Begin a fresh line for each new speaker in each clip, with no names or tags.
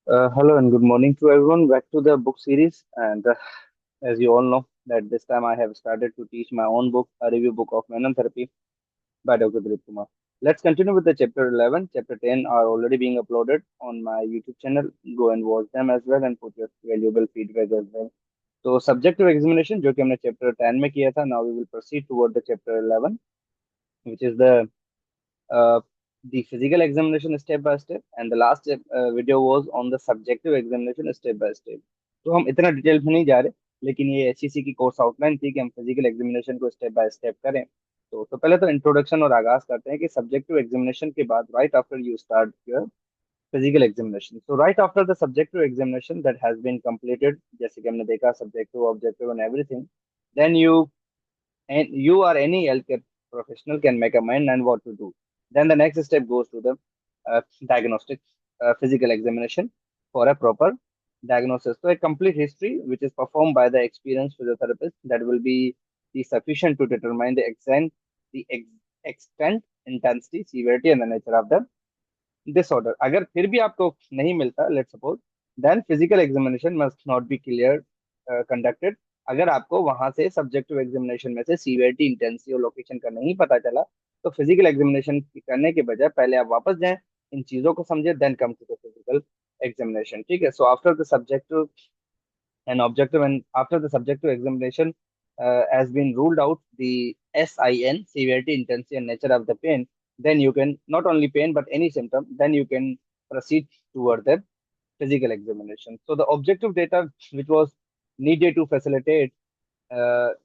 Hello and good morning to everyone. Back to the book series, and as you all know, that this time I have started to teach my own book, a review book of Menon Therapy by Dr. Dilip Kumar. Let's continue with the chapter 11. Chapter 10 are already being uploaded on my YouTube channel. Go and watch them as well and put your valuable feedback as well. So subjective examination, जो कि हमने chapter 10 में किया था, now we will proceed toward the chapter 11, which is uh, the physical examination step by step, and the last video was on the subjective examination step by step. तो हम इतना detail में नहीं जा रहे, लेकिन ये एचईसी की कोर्स आउटलाइन थी कि हम फिजिकल एग्जामिनेशन को स्टेप बाय स्टेप करें। तो पहले तो इंट्रोडक्शन और आगाज करते हैं कि सब्जेक्टिव एग्जामिनेशन के बाद right after you start your physical examination, so right after the subjective examination that has been completed, जैसे कि हमने देखा subjective objective and everything, then you or any healthcare professional can make a mind and what to do. Then the next step goes to the diagnostic physical examination for a proper diagnosis. So a complete history which is performed by the experienced physiotherapist that will be sufficient to determine the extent, intensity, severity and the nature of the disorder. अगर फिर भी आपको नहीं मिलता, let's suppose, then physical examination must not be clear conducted. अगर आपको वहां से सब्जेक्टिव एग्जामिनेशन में से सीवियरिटी, इंटेंसिटी और लोकेशन का नहीं पता चला, तो फिजिकल एग्जामिनेशन करने के बजाय पहले आप वापस जाएं, इन चीजों को समझे, then come to the physical examination. ठीक है, so after the subjective and objective and after the subjective examination has been ruled out the SIN, severity, intensity and nature of the pain, then you can not only pain but any symptom, then you can proceed toward the physical examination. So the objective data which was needed to facilitate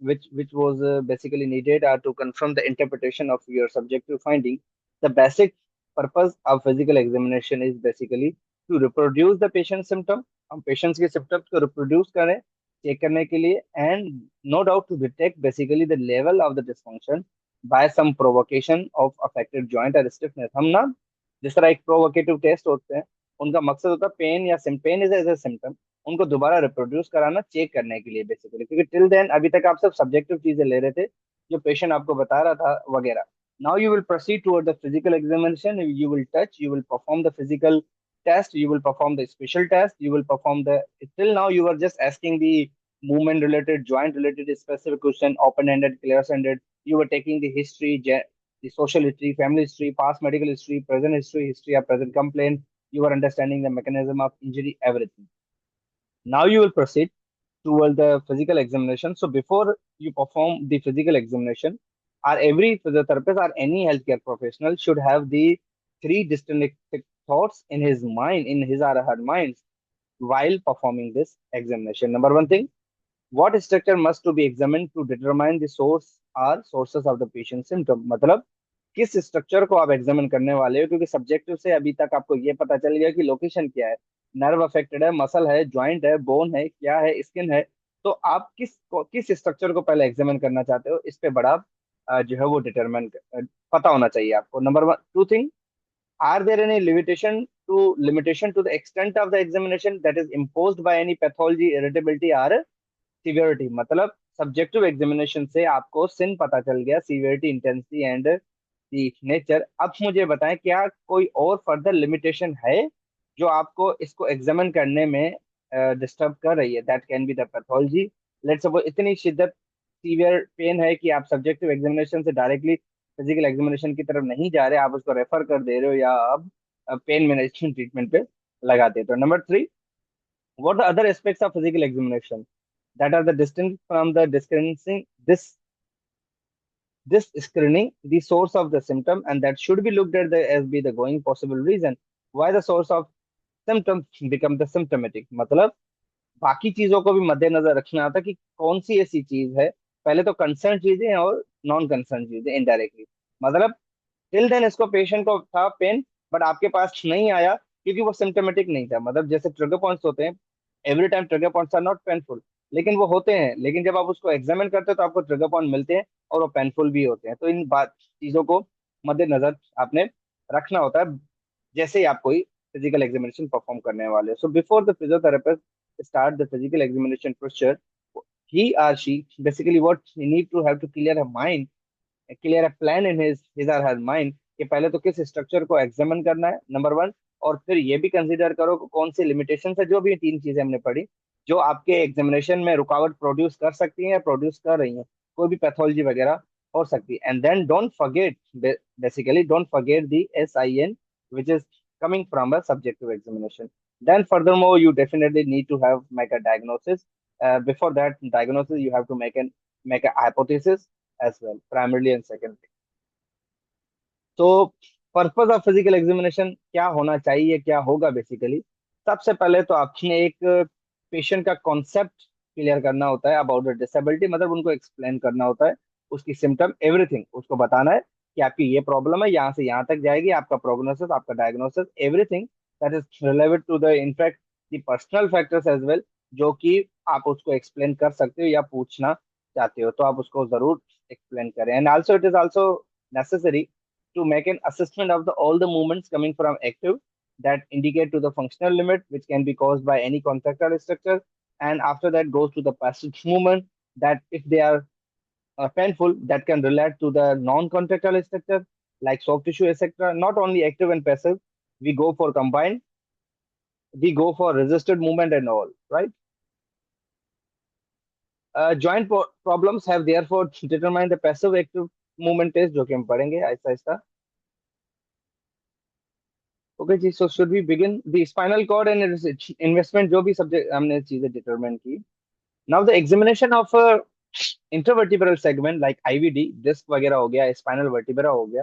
which was basically needed to confirm the interpretation of your subjective finding. The basic purpose of physical examination is basically to reproduce the patient symptom. हम patients के symptoms को reproduce करें check करने के लिए, and no doubt to detect basically the level of the dysfunction by some provocation of affected joint और stiffness. हम ना जिस तरह एक प्रोवोकेटिव टेस्ट होते हैं, उनका मकसद होता है पेन या pain is as a symptom, उनको दोबारा रिप्रोड्यूस कराना चेक करने के लिए बेसिकली, क्योंकि टिल देन अभी तक आप सब सब्जेक्टिव चीजें ले रहे थे जो पेशेंट आपको बता रहा था वगैरह। Now you will proceed toward the physical examination, you will touch, you will perform the physical test, you will perform the special test, you will perform the, till now you were just asking the movement related, joint related specific question, open ended, clear ended, you were taking the history, the social history, family history, past medical history, present history, history of present complaint, you were understanding the mechanism of injury, everything. Now you will proceed toward the physical examination. So before you perform the physical examination, or every physiotherapist or any healthcare professional should have the three distinct thoughts in his mind, in his or her mind, while performing this examination. Number one thing, what structure must to be examined to determine the source or sources of the patient symptom? मतलब किस structure को आप examine करने वाले हो, क्योंकि subjective से अभी तक आपको ये पता चल गया कि लोकेशन क्या है, नर्व अफेक्टेड है, मसल है, जॉइंट है, बोन है, क्या है, स्किन है। तो आप किस स्ट्रक्चर को पहले एग्जामिन करना चाहते हो, इस पे बड़ा जो है वो डिटरमिन पता होना चाहिए आपको। Number one, two thing, are there any limitation to the extent of the examination that is imposed by any pathology, irritability or severity? मतलब सब्जेक्टिव एग्जामिनेशन से आपको सिन पता चल गया, severity, intensity and the nature. अब मुझे बताएं, क्या कोई और फर्दर लिमिटेशन है जो आपको इसको एग्जामिन करने में डिस्टर्ब कर रही है? That can be the pathology. Let's suppose इतनी शिद्दत सीवियर पेन है कि आप सब्जेक्टिव एग्जामिनेशन से डायरेक्टली फिजिकल एग्जामिनेशन की तरफ नहीं जा रहे, आप उसको रेफर कर दे रहे हो या आप पेन मैनेजमेंट ट्रीटमेंट पे लगा देते हो। Number three, what the other aspects of physical examination that are the distinct from the distancing this screening the source of the symptom, and that should be looked at as be the going possible reason why the source of symptom become the symptomatic। मतलब बाकी चीजों को भी मद्देनजर रखना आता कि कौन सी ऐसी चीज है, पहले तो कंसर्न चीजें हैं और नॉन कंसर्न चीजें इनडायरेक्टली। मतलब टिल देन इसको पेशेंट को था पेन, बट आपके पास नहीं आया क्योंकि वो सिम्टोमेटिक नहीं था। मतलब जैसे ट्रिगर पॉइंट्स होते हैं, every time trigger points are not painful, लेकिन वो होते हैं, लेकिन जब आप उसको एग्जामिन करते हैं तो आपको ट्रिगर पॉइंट मिलते हैं और वो पेनफुल भी होते हैं। तो इन बात चीजों को मद्देनजर आपने रखना होता है जैसे ही आप कोई फिजिकल एग्जामिनेशन परफॉर्म करने वाले हो। So before the physiotherapist start the physical examination procedure, he or she basically what he need to have to clear a mind, clear a plan in his or her mind कि पहले तो किस structure को examine करना है। Number one, और फिर ये भी कंसीडर करो कि कौन सी लिमिटेशन है, जो भी 3 चीजें हमने पढ़ी जो आपके एग्जामिनेशन में रुकावट प्रोड्यूस कर सकती हैं या प्रोड्यूस कर रही हैं, कोई भी पैथोलॉजी वगैरह हो सकती है। And then don't forget, basically don't forget the SIN which is coming from a subjective examination. Then furthermore, you definitely need to have make a diagnosis. Before that diagnosis, you have to make a hypothesis as well, primarily and secondary. तो purpose of physical examination क्या होना चाहिए, क्या होगा basically? सबसे पहले तो आपने एक पेशेंट का कॉन्सेप्ट क्लियर करना होता है अबाउट द डिसेबिलिटी, मतलब उनको एक्सप्लेन करना होता है उसकी सिम्टम एवरीथिंग, उसको बताना है कि आपकी ये प्रॉब्लम है, यहाँ से यहाँ तक जाएगी, आपका प्रोग्नोसिस, आपका diagnosis, everything that is relevant to the in fact the personal factors as well, जो कि आप उसको एक्सप्लेन कर सकते हो या पूछना चाहते हो, तो आप उसको जरूर एक्सप्लेन करें। And also it is also necessary to make an assessment of all the movements coming from active that indicate to the functional limit which can be caused by any contractile structure, and after that goes to the passive movement that if they are painful that can relate to the non-contractile structure like soft tissue etc. Not only active and passive, we go for combined, we go for resisted movement and all, right? Joint problems have therefore determined the passive active movement test जो कि हम पढ़ेंगे आहिस्ता आहिस्ता। Okay जी, so should we begin the spinal cord and investment, जो भी subject हमने चीजें डिटरमाइन की। Now the examination of intervertebral segment like IVD, disc वगैरह हो गया, स्पाइनल वर्टिब्रा हो गया,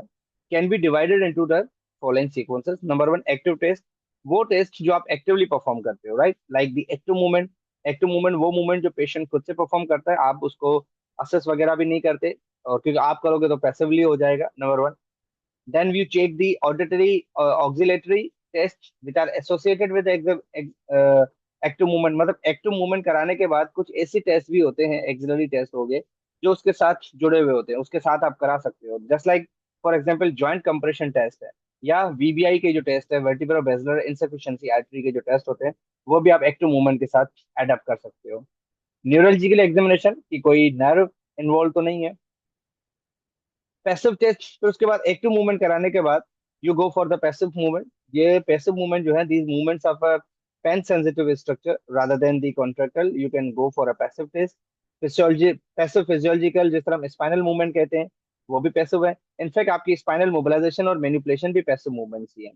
can be divided into the following sequences. Number 1, active test, वो टेस्ट जो आप एक्टिवली परफॉर्म करते हो, right, like the active movement. Active movement वो मूवमेंट जो पेशेंट खुद से परफॉर्म करता है, आप उसको असेस वगैरह भी नहीं करते, और क्योंकि आप करोगे तो पैसिवली हो जाएगा, number 1। Then we check the auditory auxiliary tests which are associated with active movement, मतलब एक्टिव मूवमेंट कराने के बाद कुछ ऐसे टेस्ट भी होते हैं, एक्सिलरी टेस्ट हो गए, जो उसके साथ जुड़े हुए होते हैं, उसके साथ आप करा सकते हो, just like for example joint compression test है, या VBI के जो टेस्ट है, वर्टिब्रो बेसिलर इंसफिशिएंसी आर्टरी के जो टेस्ट होते हैं, वो भी आप एक्टिव मूवमेंट के साथ एडअप कर सकते हो। न्यूरोलॉजिकल एग्जामिनेशन की कोई नर्व इन्वॉल्व तो नहीं है। पैसिव टेस्ट, फिर उसके बाद एक्टिव मूवमेंट कराने के बाद you go for the passive movement. ये पैसिव मूवमेंट जो है, these movements of a pain sensitive structure rather than the contractile, you can go for a passive test. Physiology, passive physiological, जिस तरह हम spinal movement कहते हैं, वो भी पैसिव है। इनफैक्ट आपकी स्पाइनल मोबिलाइजेशन और मैनिपुलेशन भी पैसिव मूवमेंट्स ही है।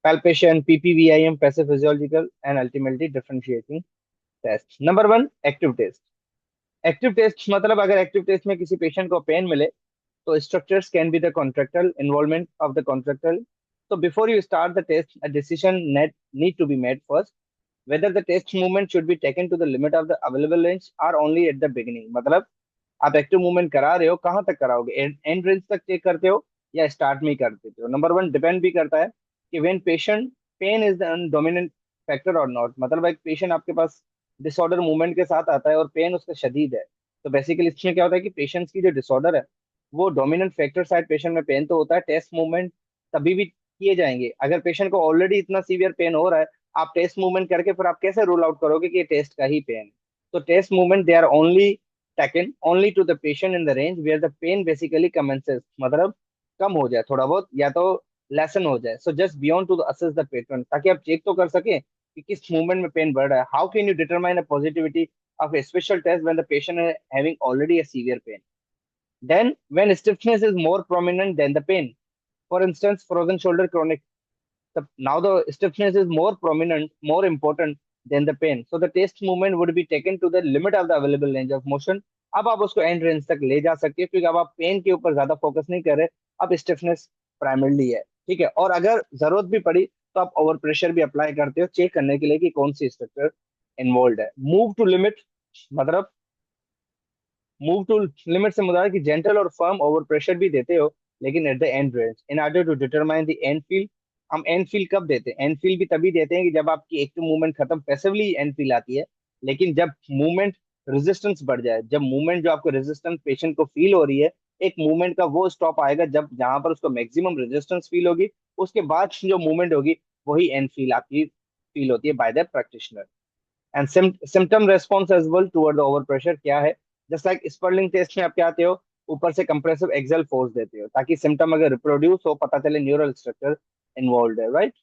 Palpation, PPVIM, passive physiological, and ultimately differentiating test. Number 1, active test. Active test मतलब अगर एक्टिव टेस्ट में किसी पेशेंट को पेन मिले, so structures can be the contractile involvement of the contractile. So before you start the test, a decision need to be made first, whether the test movement should be taken to the limit of the available range or only at the beginning. मतलब आप active movement करा रहे हो, कहाँ तक कराओगे, and range तक check करते हो या स्टार्ट में ही कर देते हो। नंबर 1 डिपेंड भी करता है कि when patient pain is the dominant factor और नॉट, मतलब एक पेशेंट आपके पास डिसऑर्डर मूवमेंट के साथ आता है और पेन उसका शदीद है, तो बेसिकली इसमें क्या होता है कि पेशेंट्स की जो डिसऑर्डर है वो डोमिनेंट फैक्टर साइड पेशेंट में पेन तो होता है, टेस्ट मूवमेंट तभी भी किए जाएंगे। अगर पेशेंट को ऑलरेडी इतना सीवियर पेन हो रहा है, आप टेस्ट मूवमेंट करके फिर आप कैसे रूल आउट करोगे कि ये टेस्ट का ही पेन? तो test movement they are only taken only to the patient in the range where the pain basically commences, मतलब कम हो जाए थोड़ा बहुत या तो लेसन हो जाए, so just beyond to assess the pattern, ताकि आप चेक तो कर सके कि किस मूवमेंट में पेन बढ़ रहा है। How can you determine a positivity of a special test when the patient is having already a severe pain? Then when stiffness is more prominent than the pain, for instance frozen shoulder chronic, now the stiffness is more prominent, more important than the pain. So the test movement would be taken to the limit of the available range of motion. अब आप उसको and range तक ले जा सकते हो, क्योंकि अब आप पेन के ऊपर ज्यादा फोकस नहीं कर रहे, अब स्टिफनेस प्राइमरली है, ठीक है। और अगर जरूरत भी पड़ी तो आप ओवर प्रेशर भी अप्लाई करते हो चेक करने के लिए कि कौन सी स्ट्रक्चर इन्वॉल्व है। मूव टू लिमिट, मतलब मूव टू लिमिट से मुराद है कि जेंटल और फर्म ओवर प्रेशर भी देते हो, लेकिन at the end range in order to determine the end feel. हम एंड फील कब देते हैं? एंड फील भी तभी देते हैं कि जब आपकी एक्टिव मूवमेंट खत्म, पैसिवली एंड फील आती है, लेकिन जब मूवमेंट रेजिस्टेंस बढ़ जाए, जब मूवमेंट जो आपको रेजिस्टेंस पेशेंट को फील हो रही है, एक मूवमेंट का वो स्टॉप आएगा जब जहां पर उसको मैक्सिमम रेजिस्टेंस फील होगी, उसके बाद जो मूवमेंट होगी वही एंड फील आपकी फील होती है by the practitioner. And symptom response as well toward the over pressure क्या है? जस्ट लाइक स्पर्लिंग टेस्ट में आप क्या आते हो, ऊपर से कंप्रेसिव एक्सेल फोर्स देते हो ताकि सिम्टम अगर रिप्रोड्यूस हो पता चले न्यूरल स्ट्रक्चर इन्वॉल्व है, right?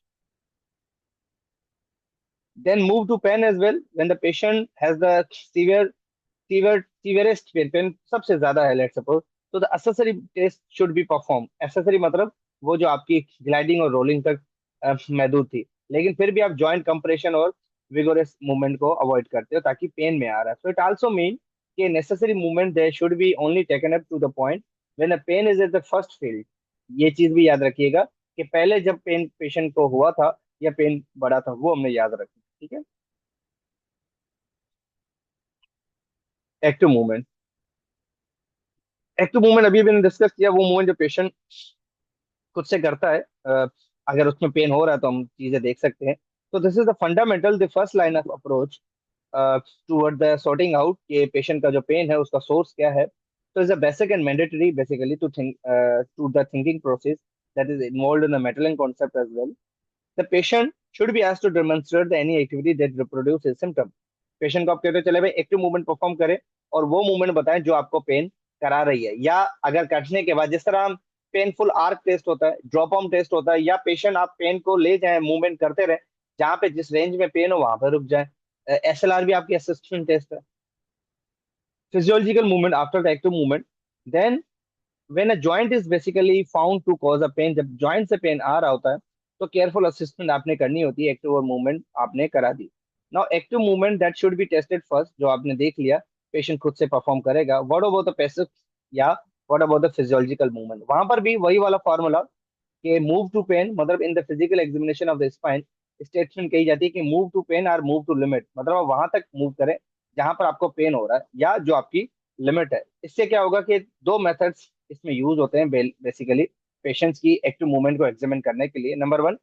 Then move to pain as well when the patient has the severest pain सबसे ज्यादा है, लेट सपोज, तो the accessory test should be perform. Accessory मतलब वो जो आपकी ग्लाइडिंग और रोलिंग तक महदूद थी, लेकिन फिर भी आप जॉइंट कंप्रेशन और विगोरस मूवमेंट को अवॉइड करते हो ताकि पेन में आ रहा है। सो इट आल्सो मीन कि necessary movement there should be only taken up to the point when a pain is at the first field. ये चीज भी याद रखिएगा कि पहले जब पेन पेशेंट को हुआ था या पेन बढ़ा था, वो हमने याद रखना, ठीक है। एक्टिव मूवमेंट, एक्टिव मूवमेंट अभी मैंने डिस्कस किया, वो मूवमेंट जो पेशेंट खुद से करता है। अगर उसमें पेन हो रहा है तो हम चीजें देख सकते हैं। तो this is the fundamental the first line of approach toward the sorting out कि पेशेंट का जो पेन है उसका सोर्स क्या है। तो is a basic and mandatory basically to think to the thinking process that is involved in the Madeline concept as well. The patient should be asked to demonstrate the any activity that reproduces symptom. Patient को आप कहते हो चले भाई active movement perform करे और वो movement बताएं जो आपको पेन करा रही है, या अगर कटने के बाद जिस तरह हम पेनफुल आर्क टेस्ट होता है, ड्रॉप ऑन टेस्ट होता है, या पेशेंट आप पेन को ले जाए मूवमेंट करते रहे जहां पे जिस रेंज में पेन हो वहां पर रुक जाए। एसएलआर भी आपकी असिस्टेंट टेस्ट है। Physiological movement after the active movement, then when a joint is basically found to cause a pain, जब जॉइंट से पेन आ रहा होता है तो केयरफुल असिस्टेंट आपने करनी होती है, एक्टिव और मूवमेंट आपने करा दी। Now active movement that should be tested first, जो आपने देख लिया पेशेंट खुद से परफॉर्म करेगा। व्हाट अबाउट द पैसिव या what about the physiological movement, वहां पर भी वही वाला फॉर्मूला कि मूव टू पेन, मतलब इन the physical examination of the spine statement कही जाती है कि मूव टू पेन और मूव टू लिमिट, मतलब आप वहां तक मूव करें जहां पर आपको पेन हो रहा है या जो आपकी लिमिट है। इससे क्या होगा कि दो मेथड्स इसमें यूज होते हैं बेसिकली पेशेंट्स की एक्टिव मूवमेंट को एग्जामिन करने के लिए। Number one,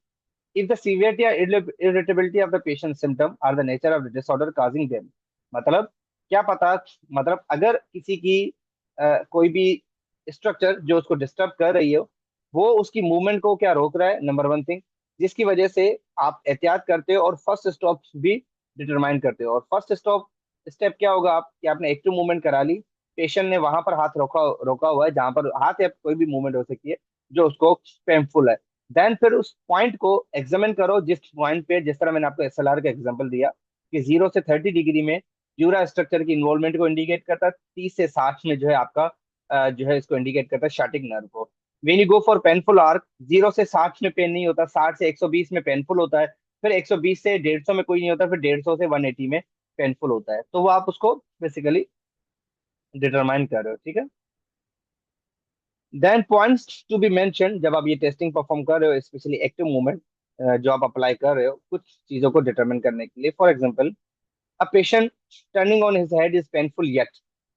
if the severity or irritability of the patient symptom are the nature of the disorder causing them, मतलब क्या पता, मतलब अगर किसी की कोई भी स्ट्रक्चर जो उसको डिस्टर्ब कर रही हो वो उसकी मूवमेंट को क्या रोक रहा है, नंबर वन थिंग, जिसकी वजह से आप एहतियात करते हो और फर्स्ट स्टॉप भी डिटरमाइन करते हो। और फर्स्ट स्टॉप स्टेप क्या होगा आप कि आपने एक्टिव मूवमेंट करा ली, पेशेंट ने वहां पर हाथ रोका रोका हुआ है जहां पर हाथ या कोई भी मूवमेंट हो सकती है जो उसको पेनफुल है। देन फिर उस पॉइंट को एग्जामिन करो जिस पॉइंट पे, जिस तरह मैंने आपको एसएलआर का एग्जांपल दिया कि 0 से 30 डिग्री में ड्यूरा स्ट्रक्चर की इन्वॉल्वमेंट को इंडिकेट करता है, 30 से 60 में जो है आपका जो है इसको इंडिकेट करता है स्टैटिक नर्व को। When you go for painful arc, 0 से 60 में पेन नहीं होता, 60 से 120 में पेनफुल होता है, फिर 120 से 150 में कोई नहीं होता, फिर 150 से 180 में पेनफुल होता है। तो वो आप उसको बेसिकली डिटरमाइन कर रहे हो, ठीक है। Then points to be mention जब आप ये टेस्टिंग परफॉर्म कर रहे हो, स्पेशली एक्टिव मूवमेंट जो आप अप्लाई कर रहे हो कुछ चीजों को डिटरमिन करने के लिए। For example, a patient turning on his head is painful yet,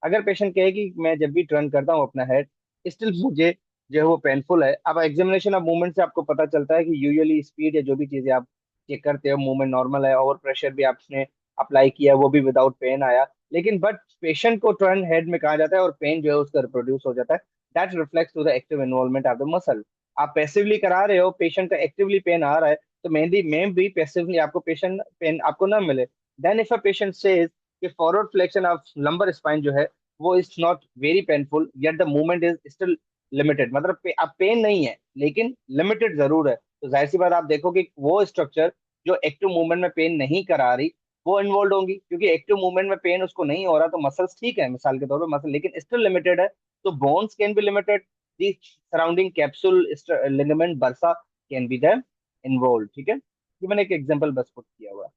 अगर पेशेंट कहे कि मैं जब भी टर्न करता हूँ अपना हेड स्टिल मुझे जो है वो पेनफुल है। अब एग्जामिनेशन ऑफ मूवमेंट से आपको पता चलता है कि यूजुअली स्पीड या जो भी चीजें आप चेक करते हो मूवमेंट नॉर्मल है, ओवर प्रेशर भी आपने अप्लाई किया वो भी विदाउट पेन आया, लेकिन बट पेशेंट को टर्न हेड में कहा जाता है और पेन जो है उसका रिप्रोड्यूस हो जाता है। That reflects to the active involvement of the muscle. आप पैसिवली करा रहे हो, पेशेंट का एक्टिवली पेन आ रहा है, तो मेनली में भी पैसिवली आपको पेशेंट पेन आपको ना मिले। Then if a patient says कि forward flexion of lumbar spine जो है वो is not very painful yet the movement is still limited, मतलब अब पेन नहीं है लेकिन लिमिटेड जरूर है, तो जाहिर सी बात आप देखो कि वो स्ट्रक्चर जो एक्टिव मूवमेंट में पेन नहीं करा रही वो इन्वॉल्व होंगी, क्योंकि एक्टिव मूवमेंट में पेन उसको नहीं हो रहा। तो मसल्स ठीक है मिसाल के तौर पर मसल, लेकिन स्टिल लिमिटेड है, तो bones can be limited, the surrounding capsule ligament bursa can be there involve, ठीक है। ये मैंने एक एग्जांपल बस पुट किया हुआ है।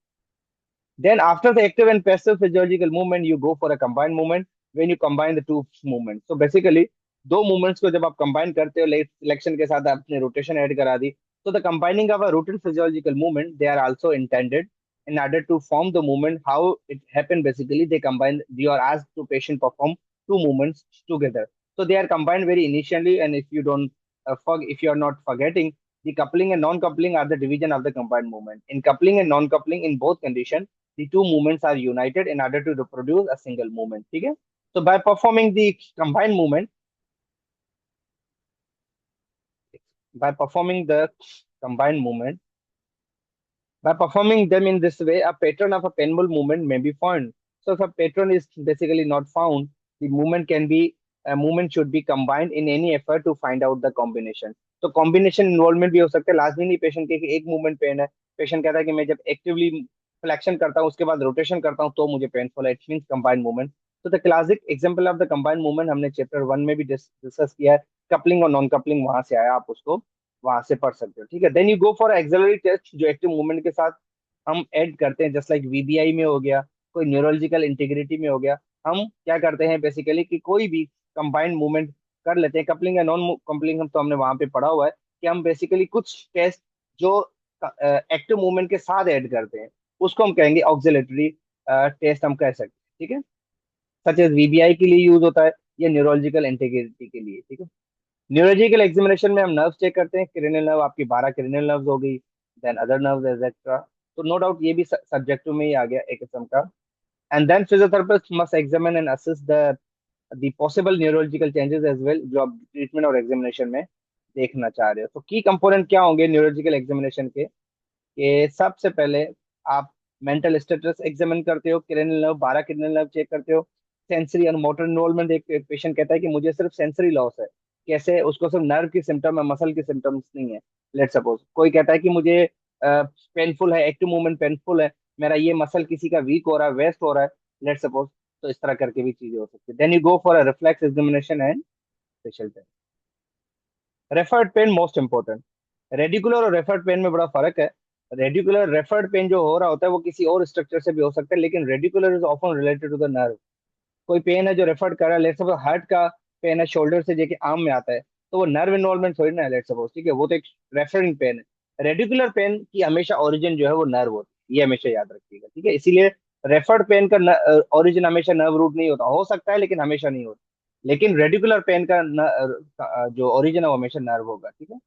Then after the active and passive physiological movement, you go for a combined movement when you combine the two movements. So basically, दो movements को जब आप combine करते हो, selection के साथ आपने rotation add करा दी, so the combining of a routine physiological movement, they are also intended in order to form the movement. How it happened basically, they combine. You are asked to patient perform two movements together. So they are combined very initially, and if you don't, if you are not forgetting, the coupling and non-coupling are the division of the combined movement. In coupling and non-coupling, in both conditions the two movements are united in order to reproduce a single movement, ठीक है। So by performing the combined movement, by performing the combined movement, by performing them in this way, a pattern of a penable movement may be found. So if a pattern is basically not found, the movement can be a movement should be combined in any effort to find out the combination. तो combination involvement भी हो सकता है, लाजमी नहीं patient के कि एक मूवमेंट पेन है, पेशेंट कहता है कि मैं जब एक्टिवली फ्लेक्शन करता हूँ उसके बाद रोटेशन करता हूँ तो मुझे पेनफुल है, इट मींस कंबाइंड मूवमेंट। तो the classic example of the combined movement हमने चैप्टर 1 में भी डिस्कस किया है। कपलिंग और नॉन कपलिंग वहां से आया, आप उसको वहां से पढ़ सकते हो, ठीक है। Then you go for axillary test जो एक्टिव मूवमेंट के साथ हम ऐड करते हैं, जस्ट लाइक वीबीआई में हो गया, कोई न्यूरोलॉजिकल इंटीग्रिटी में हो गया। हम क्या करते हैं बेसिकली कि कोई भी कंबाइंड मूवमेंट कर लेते हैं, कपलिंग या नॉन कपलिंग हम तो हमने वहां पे पढ़ा हुआ है कि हम बेसिकली कुछ टेस्ट जो एक्टिव मूवमेंट के साथ ऐड करते हैं उसको हम कहेंगे ऑक्सिलटरी टेस्ट, हम कह सकते हैं, ठीक है। सच एज वीबीआई के लिए यूज होता है या न्यूरोलॉजिकल इंटीग्रिटी के लिए, ठीक है। न्यूरोलॉजिकल एग्जामिनेशन में हम नर्व चेक करते हैं, क्रेनियल नर्व आपकी 12 क्रेनियल नर्व हो गई, देन अदर नर्व एक्सेट्रा। तो नो डाउट ये भी सब्जेक्टिव में ही आ गया एक किस्म का। And then physiotherapist must examine and assist the possible neurological changes as well, जो आप ट्रीटमेंट और एग्जामिनेशन में देखना चाह रहे हो। तो की कंपोनेंट क्या होंगे न्यूरोलॉजिकल एग्जामिनेशन के? कि सबसे पहले आप मेंटल स्टेटस एग्जामिन करते हो, cranial nerve 12 cranial nerve check करते हो। सेंसरी और मोटर इन्वॉल्वमेंट, एक पेशेंट कहता है कि मुझे सिर्फ सेंसरी लॉस है, कैसे? उसको सिर्फ नर्व की सिम्टम है, मसल की सिम्टम्स नहीं है। लेट सपोज कोई कहता है कि मुझे पेनफुल है, एक्टिव मूवमेंट पेनफुल है, मेरा ये मसल किसी का वीक हो रहा है, वेस्ट हो रहा है, लेट सपोज। तो इस तरह करके भी चीजें हो सकती है। Then you go for a reflex examination and special test. Referred pain most important. Radicular और रेफर्ड पेन में बड़ा फर्क है। रेडिकुलर रेफर्ड पेन जो हो रहा होता है वो किसी और स्ट्रक्चर से भी हो सकता है, लेकिन radicular is often related to the nerve. कोई पेन है जो रेफर्ड कर रहा है, लेट सपोज हार्ट का पेन है, शोल्डर से जेके आर्म में आता है, तो वो नर्व इन्वॉल्वमेंट थोड़ी ना है, लेट सपोज, ठीक है, वो तो एक रेफरिंग पेन है। रेडिकुलर पेन की हमेशा ओरिजिन जो है वो नर्व होती है, ये हमेशा याद रखिएगा, ठीक है। इसीलिए रेफर्ड पेन का ओरिजिन हमेशा नर्व रूट नहीं होता, हो सकता है लेकिन हमेशा नहीं होता। लेकिन रेडिकुलर पेन का जो ओरिजिन है वो हमेशा नर्व होगा, ठीक है।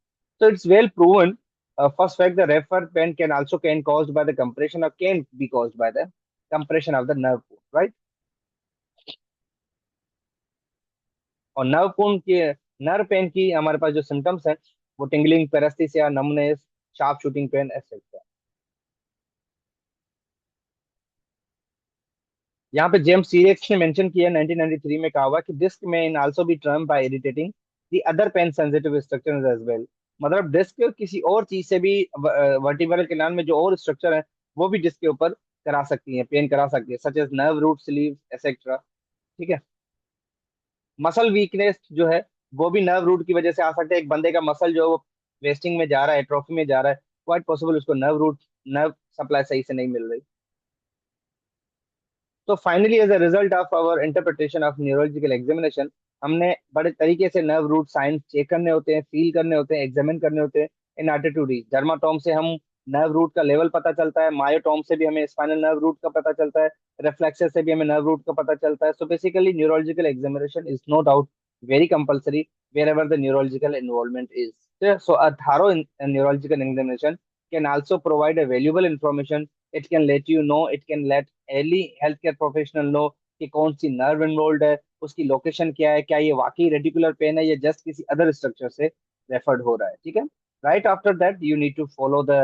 तो it's well proven, first fact, the referred pain can also can caused by the compression or can be caused by the compression of the nerve, right? और नर्व पेन की हमारे पास जो सिम्टम्स हैं वो tingling, paresthesia, numbness, sharp shooting pain, etcetera. यहाँ पे James सीरियक्स ने मेंशन किया 1993 में, कहा हुआ कि डिस्क में in also be term by irritating the other pain sensitive structures as well. मतलब डिस्क किसी और चीज से भी, वर्टिब्रल कैनाल में जो और स्ट्रक्चर है वो भी डिस्क के ऊपर करा सकती है, पेन करा सकती है, such as nerve root, sleeve, etcetera, ठीक है। मसल वीकनेस जो है वो भी नर्व रूट की वजह से आ सकता है। एक बंदे का मसल जो है वो वेस्टिंग में जा रहा है, एट्रोफी में जा रहा है, क्वाइट पॉसिबल उसको नर्व रूट, नर्व सप्लाई सही से नहीं मिल रही। तो finally as a result of our interpretation of neurological examination, हमने बड़े तरीके से नर्व रूट साइंस चेक करने होते हैं, फील करने होते हैं, एग्जामिन करने होते हैं in order to reach. Dermatome से हम नर्व रूट का लेवल पता चलता है, मायोटोम से भी हमें स्पाइनल नर्व रूट का पता चलता है, रिफ्लेक्सर से भी हमें नर्व रूट का पता चलता है। So basically neurological examination is no doubt very compulsory wherever the neurological involvement is. So a thorough neurological examination can also provide a valuable information. It can let you know, it can let early healthcare professional know कि कौन सी nerve involve है, उसकी location क्या है, क्या ये वाकई radicular pen है या जस्ट किसी अदर स्ट्रक्चर से रेफर्ड हो रहा है, ठीक है। Right after that you need to follow the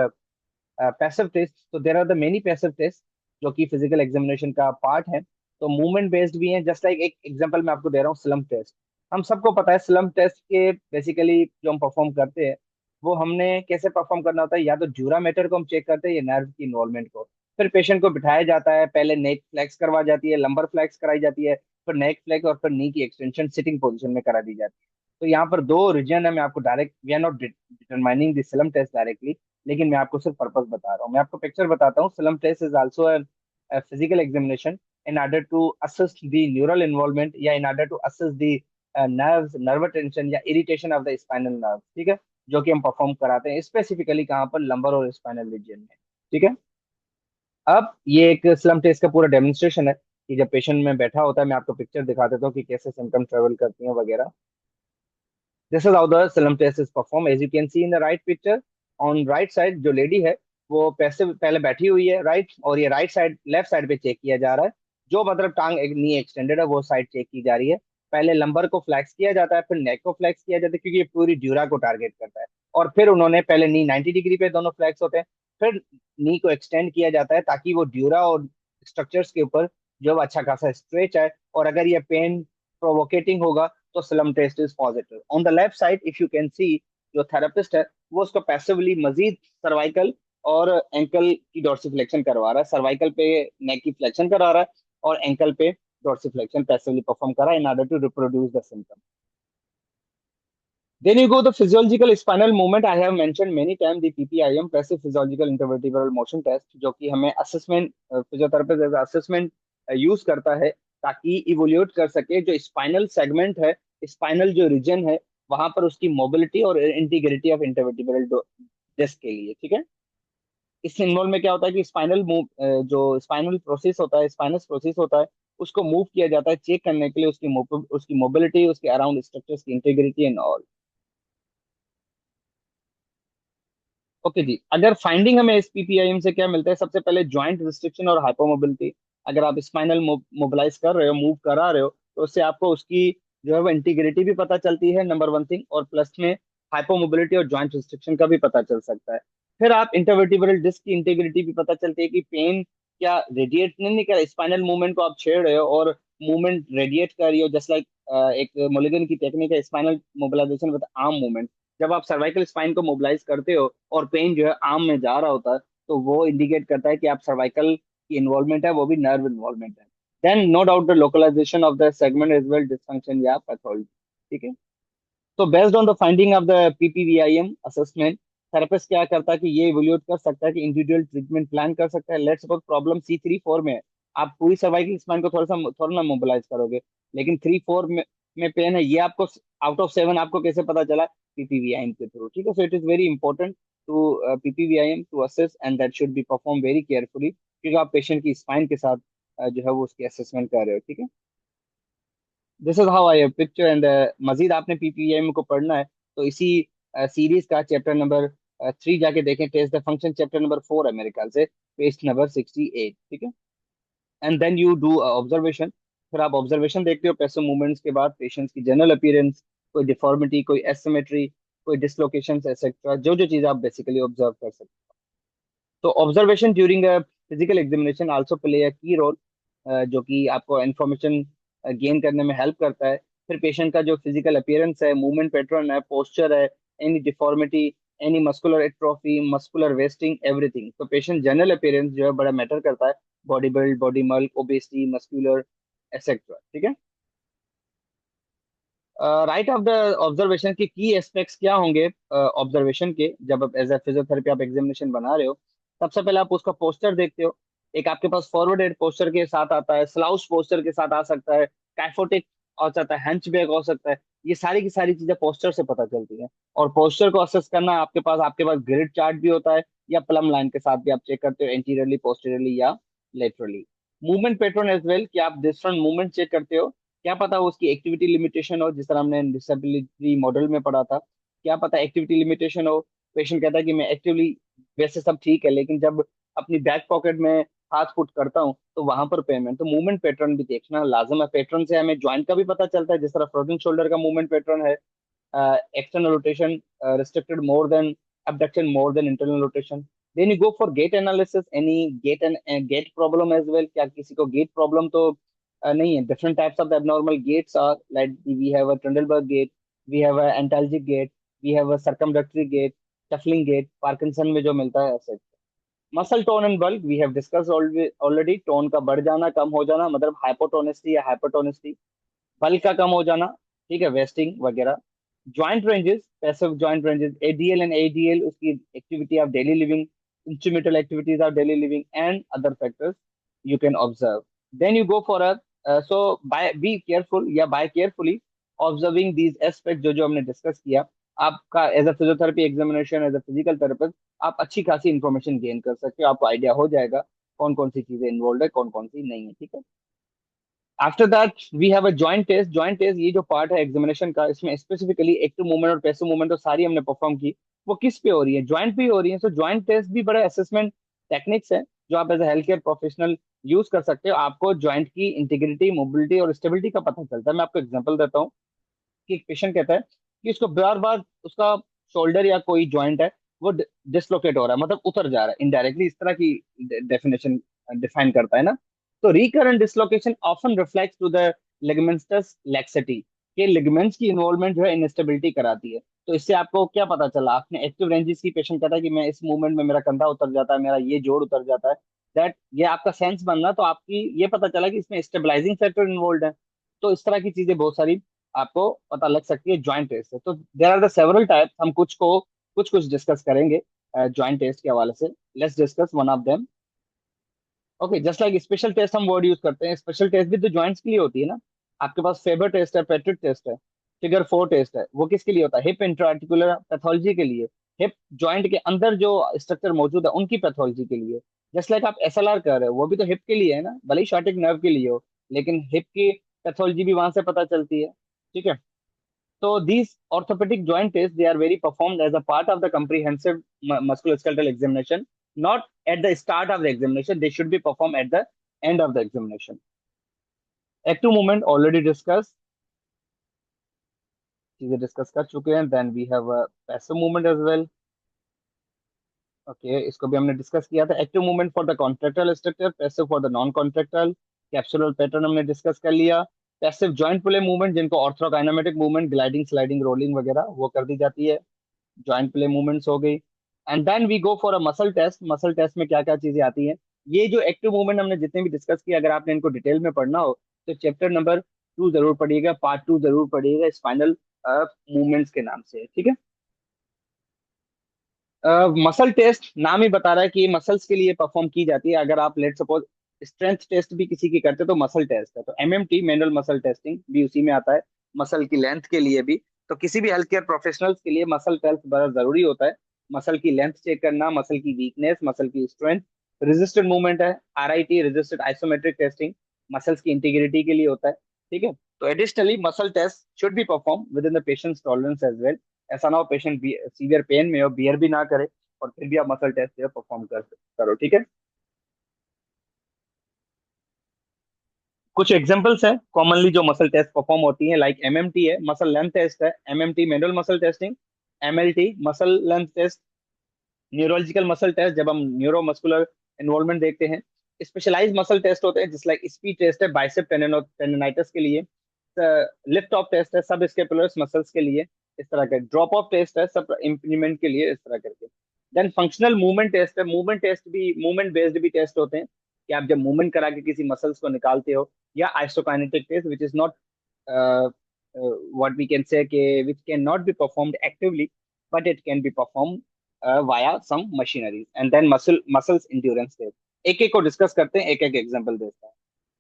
passive test. तो there are the many passive test जो कि फिजिकल एग्जामिनेशन का पार्ट है। तो मूवमेंट बेस्ड भी है, जस्ट लाइक एक एग्जांपल मैं आपको दे रहा हूँ, स्लम्प टेस्ट। हम सबको पता है स्लम्प टेस्ट के बेसिकली जो हम परफॉर्म करते हैं वो हमने कैसे परफॉर्म करना होता है, या तो ड्यूरामीटर को हम चेक करते हैं या नर्व की इन्वॉल्वमेंट को। फिर पेशेंट को बिठाया जाता है, पहले नेक फ्लेक्स करवा जाती है, लंबर फ्लेक्स कराई जाती है, फिर नेक फ्लेक्स और फिर नी की एक्सटेंशन सिटिंग पोजीशन में करा दी जाती है। तो यहाँ पर दो रीजन है, मैं आपको direct, we are not determining the slump test directly, लेकिन मैं आपको सिर्फ पर्पस बता रहा हूँ। मैं आपको पिक्चर बताता हूँ। Slump test is also a physical examination in order to assess the neural involvement या in order to assess the nerves, nerve tension या irritation of the spinal nerve, ठीक है, जो कि हम परफॉर्म कराते हैं स्पेसिफिकली कहाँ पर, लंबर और स्पाइनल रीजन में, ठीक है। अब ये एक स्लम टेस्ट का पूरा डेमोन्स्ट्रेशन है कि जब पेशेंट में बैठा होता है, मैं आपको पिक्चर दिखा देता हूँ कि कैसे सिम्टम ट्रेवल करती हैं वगैरह। This is how the slump test is perform, as you can see in the right picture. On right side जो लेडी है वो पैसे पहले बैठी हुई है, राइट, और ये राइट साइड, लेफ्ट साइड पे चेक किया जा रहा है। जो मतलब टांग नी एक्सटेंडेड है वो साइड चेक की जा रही है। पहले लंबर को फ्लैक्स किया जाता है, फिर नेक को फ्लैक्स किया जाता है, क्योंकि ये पूरी ड्यूरा को टारगेट करता है। और फिर उन्होंने पहले नी 90 डिग्री पे दोनों फ्लैक्स होते हैं, फिर नी को एक्सटेंड किया जाता है ताकि वो ड्यूरा और स्ट्रक्चर्स के ऊपर जो अच्छा खासा स्ट्रेच है, और अगर ये पेन प्रोवोकेटिंग होगा तो slump test is positive. On the left side if you can see, जो थेरेपिस्ट है वो उसको पैसिवली मजीद सर्वाइकल और एंकल की डोर्सिफ्लेक्शन करवा रहा है, सर्वाइकल पे नेक की फ्लेक्शन करा रहा है, और एंकल पे डोर्सिफ्लेक्शन पैसिवली परफॉर्म करा in order to reproduce the symptom. Then you go the physiological spinal movement. I have mentioned many times the PPIM, passive physiological intervertebral motion test, जो कि हमें assessment, physiotherapist as assessment use करता है ताकि evaluate कर सके जो spinal segment है, स्पाइनल जो रीजन है, वहां पर उसकी मोबिलिटी और इंटीग्रिटी ऑफ इंटरवर्टिब्रल डिस्क के लिए. ठीक है. इस इन्वॉल्व में क्या होता है कि स्पाइनल मूव, जो स्पाइनल प्रोसेस होता है, स्पाइनस प्रोसेस होता है, उसको मूव किया जाता है चेक करने के लिए उसकी मोबिलिटी, उसके अराउंड स्ट्रक्चर्स की इंटीग्रिटी एंड ऑल. ओके जी. अगर फाइंडिंग हमें इस पीपीआईएम से क्या मिलता है, सबसे पहले जॉइंट रिस्ट्रिक्शन और हाइपोमोबिलिटी. अगर आप स्पाइनल मोबिलाइज कर रहे हो, मूव करा रहे हो, तो उससे आपको उसकी जो है वो इंटीग्रिटी भी पता चलती है, नंबर वन थिंग, और प्लस में हाइपोमोबिलिटी और जॉइंट रिस्ट्रिक्शन का भी पता चल सकता है. फिर आप इंटरवर्टिब्रल डिस्क की इंटीग्रिटी भी पता चलती है कि पेन क्या रेडिएट नहीं कर, स्पाइनल मूवमेंट को आप छेड़ रहे हो और मूवमेंट रेडिएट कर रही हो, जस्ट लाइक एक मोलिगन की टेक्निक है spinal mobilisation with arm movement. जब आप सर्वाइकल स्पाइन को मोबिलाइज करते हो और पेन जो है आर्म में जा रहा होता है, तो वो इंडिकेट करता है कि आप सर्वाइकल की इन्वॉल्वमेंट है, वो भी नर्व इन्वॉल्वमेंट है. Then no doubt the localization of the segment is well dysfunction या पैथोलॉजी. ठीक है. तो based on the finding of the PPVIM assessment, therapist क्या करता है कि ये इवोल्यूट कर सकता है कि इंडिविजुअल ट्रीटमेंट प्लान कर सकता है. लेट्स सपोज प्रॉब्लम C3-4 में है, आप पूरी सर्वाइकल स्पाइन को थोड़ा ना मोबिलाइज करोगे, लेकिन 3-4 में पेन है, ये आपको आउट ऑफ 7 आपको कैसे पता चला? पीपीवीआईएम के थ्रू. ठीक है. So it is very important to PPVIM to assess, and that should be perform very carefully, क्योंकि आप पेशेंट की स्पाइन के साथ जो है वो उसकी असेसमेंट कर रहे हो. ठीक है. This is how I picture. And Majeed आपने पीपीएम को पढ़ना है तो इसी सीरीज का चैप्टर नंबर 3 जाके देखें. Test the function chapter number 4 है मेरे ख्याल से, पेज नंबर 68. ठीक है. And then you do observation. फिर आप ऑब्जर्वेशन देखते हो पैसिव मूवमेंट्स के बाद, पेशेंट्स की जनरल अपीयरेंस, कोई डिफॉर्मिटी, कोई एसिमेट्री, कोई डिसलोकेशन एक्सेट्रा, जो जो चीज़ आप बेसिकली ऑब्जर्व कर सकते हो. तो observation during a physical examination also play a की रोल, जो कि आपको इंफॉर्मेशन गेन करने में हेल्प करता है. फिर पेशेंट का जो फिजिकल अपीयरेंस है, मूवमेंट पैटर्न है, पोस्चर है, any deformity, any muscular atrophy, muscular wasting, everything. तो पेशेंट जनरल अपीयरेंस जो है बड़ा मैटर करता है. बॉडी बिल्ड, बॉडी मल्क, ओबेसिटी, मस्कुलर एक्सेट्रा. ठीक है. राइट ऑफ द ऑब्जर्वेशन के की एस्पेक्ट्स क्या होंगे ऑब्जर्वेशन के, जब आप एज ए फिजियोथेरेपी आप एग्जामिनेशन बना रहे हो? सबसे पहले आप उसका पोस्टर देखते हो. एक आपके पास फॉरवर्ड हेड पोस्टर के साथ आता है, स्लाउस पोस्टर के साथ आ सकता है, कैफोटिक हो सकता है, हंचबैक हो सकता है. ये सारी की सारी चीजें पोस्टर से पता चलती हैं. और पोस्टर को असेस करना, आपके पास ग्रिड चार्ट भी होता है, या प्लम लाइन के साथ भी आप चेक करते हो, एंटीरियरली, पोस्टीरियरली या laterally. Movement pattern as well, कि आप डिफरेंट मूवमेंट चेक करते हो. क्या पता वो उसकी एक्टिविटी लिमिटेशन हो, जिस तरह हमने डिसेबिलिटी मॉडल में पढ़ा था. क्या पता एक्टिविटी लिमिटेशन हो, पेशेंट कहता है कि मैं एक्टिवली, वैसे सब ठीक है, लेकिन जब अपनी बैक पॉकेट में हाथ पुट करता हूँ तो वहां पर पेमेंट. तो मूवमेंट पैटर्न भी देखना लाजम है. पैटर्न से हमें ज्वाइंट का भी पता चलता है, जिस तरह फ्रोजन शोल्डर का मूवमेंट पैटर्न है, external rotation restricted more than abduction, more than internal rotation. Then you go for gait analysis. Any gait and gait problem as well? क्या किसी को gait problem तो नहीं है? Different types of the abnormal gaits are like we have a Trendelenburg gait, we have a antalgic gait, we have a circumdulatory gait, shuffling gait, Parkinson में जो मिलता है ऐसे. Muscle tone and bulk we have discuss already. Tone का बढ़ जाना, कम हो जाना, मतलब हाइपोटोनिसिटी या हाइपरटोनिसिटी. बल्क का कम हो जाना, ठीक है, वेस्टिंग वगैरह. Joint ranges, passive joint ranges, ADL and ADL, उसकी activity of daily living, instrumental activities of daily living and other factors you can observe. Then you go for a, so by be careful या by carefully observing these aspect जो जो हमने discuss किया. आपका as a physiotherapy examination, as a physical therapist, आप अच्छी खासी information gain कर सकते हो. आपको आइडिया हो जाएगा कौन कौन सी चीजें इन्वॉल्व है, कौन कौन सी नहीं है. ठीक है. After that we have a joint test. Joint test ये जो पार्ट है एग्जामिनेशन का, इसमें स्पेसिफिकली एक्टिव मूवमेंट और पैसिव मूवमेंट तो सारी हमने परफॉर्म की. वो किस पे हो रही है? जॉइंट पे ही हो रही है. सो जॉइंट टेस्ट भी बड़े असेसमेंट टेक्निक्स है जो आप as a health care professional use कर सकते हो. आपको जॉइंट की इंटीग्रिटी, मोबिलिटी और स्टेबिलिटी का पता चलता है. मैं आपको एग्जांपल देता हूँ कि एक पेशेंट कहता है कि उसको बार बार उसका शोल्डर या कोई जॉइंट है वो डिसलोकेट हो रहा है, मतलब उतर जा रहा है. इनडायरेक्टली इस तरह की डेफिनेशन डिफाइन करता है ना. तो recurrent dislocation often reflects to the ligamentous laxity, के लिगामेंट्स की इन्वॉल्वमेंट जो है इनस्टेबिलिटी कराती है. तो इससे आपको क्या पता चला, आपने एक्टिव रेंजेस की पेशेंट कहता है कि मैं इस मूवमेंट में मेरा कंधा उतर जाता है, मेरा ये जोड़ उतर जाता है, दैट ये आपका सेंस बनना, तो आपकी ये पता चला कि इसमें स्टेबलाइजिंग फैक्टर इन्वॉल्व है। तो इस तरह की चीजें बहुत सारी आपको पता लग सकती है जॉइंट टेस्ट से। तो there are the several types, हम कुछ कुछ डिस्कस करेंगे जॉइंट टेस्ट के हवाले से। Let's discuss one of them. Okay, just like special test हम वर्ड यूज करते हैं, स्पेशल टेस्ट भी तो जॉइंट्स के लिए होती है ना। आपके पास फेबर टेस्ट है, पेट्रिक टेस्ट है, फिगर 4 टेस्ट है, वो किसके लिए होता है? हिप इंट्राआर्टिकुलर पैथोलॉजी के लिए, हिप जॉइंट के अंदर जो स्ट्रक्चर मौजूद है उनकी पैथोलॉजी के लिए। जस्ट लाइक आप एसएलआर कर रहे हो, वो भी तो हिप के लिए है ना, भले ही शॉर्टिक नर्व के लिए हो, लेकिन हिप की पैथोलॉजी भी वहां से पता चलती है। ठीक है। So these orthopedic joint tests, they are very performed as a part of the comprehensive musculoskeletal examination, not at the start of the examination. They should be performed at the end of the examination. Active movement already discussed, चीजें discuss कर चुके हैं। Then we have a passive movement as well. Okay, इसको भी हमने discuss किया था। Active movement for the contractile structure, passive for the non contractile. Capsular pattern हमने डिस्कस कर लिया। पैसिव जॉइंट प्ले मूवमेंट, जिनको arthrokinematic movement, gliding sliding rolling वगैरह वो कर दी जाती है, जॉइंट प्ले मूवमेंट्स हो गई। And then we go for a muscle test. Muscle test में क्या क्या चीजें आती हैं, ये जो एक्टिव मूवमेंट हमने जितने भी डिस्कस किया, अगर आपने इनको डिटेल में पढ़ना हो तो चैप्टर नंबर 2 जरूर पढ़िएगा, पार्ट 2 जरूर पढ़िएगा, स्पाइनल मूवमेंट्स के नाम से। ठीक है। मसल टेस्ट नाम ही बता रहा है कि ये मसल्स के लिए परफॉर्म की जाती है। अगर आप लेट सपोज स्ट्रेंथ टेस्ट भी किसी की करते हैं तो मसल टेस्ट है, तो एमएमटी मैनुअल मसल टेस्टिंग भी उसी में आता है, मसल की लेंथ के लिए भी। तो किसी भी हेल्थ केयर प्रोफेशनल्स के लिए मसल टेस्ट बड़ा जरूरी होता है। मसल की लेंथ चेक करना, मसल की वीकनेस, मसल की स्ट्रेंथ। रेजिस्टेंट मूवमेंट है, RIT resistant isometric testing, muscles की इंटीग्रिटी के लिए होता है। ठीक है। तो additionally muscle test should be perform within the patient's tolerance as well. ऐसा ना हो पेशेंट सीवियर पेन में हो, बियर भी ना करे, और फिर भी आप मसल टेस्ट जो है परफॉर्म करो। ठीक है। कुछ एग्जांपल्स है कॉमनली जो मसल टेस्ट परफॉर्म होती है, लाइक एमएमटी है, मसल लेंथ टेस्ट है, MMT manual muscle testing, MLT muscle length test, neurological muscle test जब हम न्यूरो मस्कुलर इन्वॉल्वमेंट देखते हैं, स्पेशलाइज मसल टेस्ट होते हैं जिस लाइक स्पीड टेस्ट है बाइसेप टेंडोनाइटिस के लिए, लिफ्ट ऑफ टेस्ट है सब स्केपुलर मसल्स के लिए, इस तरह का ड्रॉप ऑफ टेस्ट है सब इम्प्लीमेंट के लिए, इस तरह करके। देन फंक्शनल मूवमेंट टेस्ट है, मूवमेंट टेस्ट भी मूवमेंट बेस्ड भी टेस्ट होते हैं, कि आप जब मूवमेंट करा के किसी मसल्स को निकालते हो, या isokinetic test which is not what we can say कि which cannot be performed actively but it can be performed via some machinery, and then muscles endurance test। एक एक को डिस्कस करते हैं, एक एक एग्जांपल देते हैं।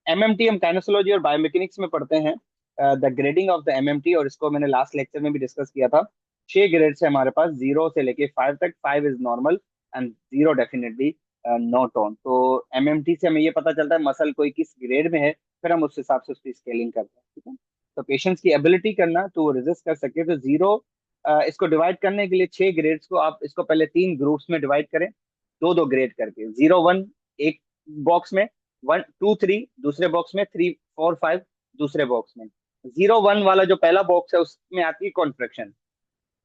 एमएमटी हम काइनेसोलॉजी और बायोमेकेनिक्स में पढ़ते हैं, the grading of the MMT, और इसको मैंने लास्ट लेक्चर में भी डिस्कस किया था। 6 ग्रेड से हमारे पास 0 से लेके 5 तक, 5 is normal and 0 definitely not on. तो एमएमटी से हमें ये पता चलता है मसल कोई किस ग्रेड में है, फिर हम उस हिसाब से उसकी स्केलिंग करते हैं। ठीक है। तो पेशेंट्स की एबिलिटी करना तो वो रेजिस्ट कर सके, तो 0, इसको डिवाइड करने के लिए 6 ग्रेड्स को आप इसको पहले 3 ग्रुप्स में डिवाइड करें, दो दो ग्रेड करके, 0 1 एक बॉक्स में, 1 2 3 दूसरे बॉक्स में, 3 4 5 दूसरे बॉक्स में। 0 1 वाला जो पहला बॉक्स है उसमें आती है कॉन्ट्रेक्शन।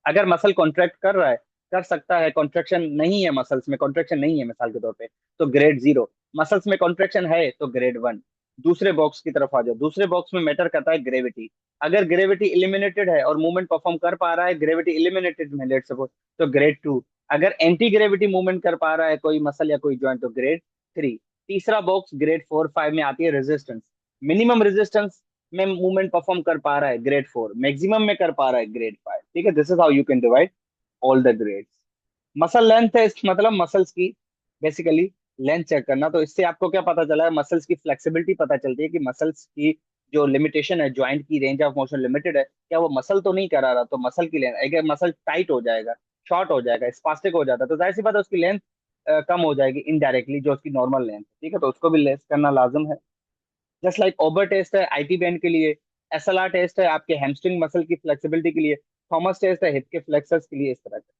अगर मसल कॉन्ट्रैक्ट कर रहा है, कर सकता है, कॉन्ट्रेक्शन नहीं है, मसल्स में कॉन्ट्रेक्शन नहीं है मिसाल के तौर पे, तो ग्रेड 0। मसल्स में कॉन्ट्रेक्शन है तो ग्रेड 1। दूसरे बॉक्स की तरफ आ जाओ, दूसरे बॉक्स में मैटर करता है ग्रेविटी। अगर ग्रेविटी इलिमिनेटेड है और मूवमेंट परफॉर्म कर पा रहा है, ग्रेविटी इलिमिनेटेड में लेट सपोज, तो ग्रेड 2। अगर एंटी ग्रेविटी मूवमेंट कर पा रहा है कोई मसल या कोई जॉइंट, तो ग्रेड 3। तीसरा बॉक्स ग्रेड 4 5 में आती है रेजिस्टेंस। मिनिमम रेजिस्टेंस में मूवमेंट परफॉर्म कर पा रहा है, ग्रेड 4। मैक्सिमम में कर पा रहा है, ग्रेड 5। ठीक है, this is how you can divide all the grades. Muscle length test मतलब मसल्स की बेसिकली लेंथ चेक करना। तो इससे आपको क्या पता चला है, मसल्स की फ्लेक्सिबिलिटी पता चलती है कि मसल्स की जो लिमिटेशन है, ज्वाइंट की रेंज ऑफ मोशन लिमिटेड है, क्या वो मसल तो नहीं करा रहा, तो मसल की लेंथ, अगर मसल टाइट हो जाएगा, शॉर्ट हो जाएगा, स्पास्टिक हो जाता है, तो जाहिर सी बात है उसकी लेंथ कम हो जाएगी इनडायरेक्टली, जो उसकी नॉर्मल लेंथ। ठीक है, तो उसको भी लेस करना लाजम है। जस्ट लाइक ओबर टेस्ट है आईटी बैंड के लिए, एसएलआर टेस्ट है आपके हैमस्ट्रिंग मसल की फ्लेक्सिबिलिटी के लिए, थॉमस टेस्ट है हिप के फ्लेक्सर्स के लिए, इस तरह का।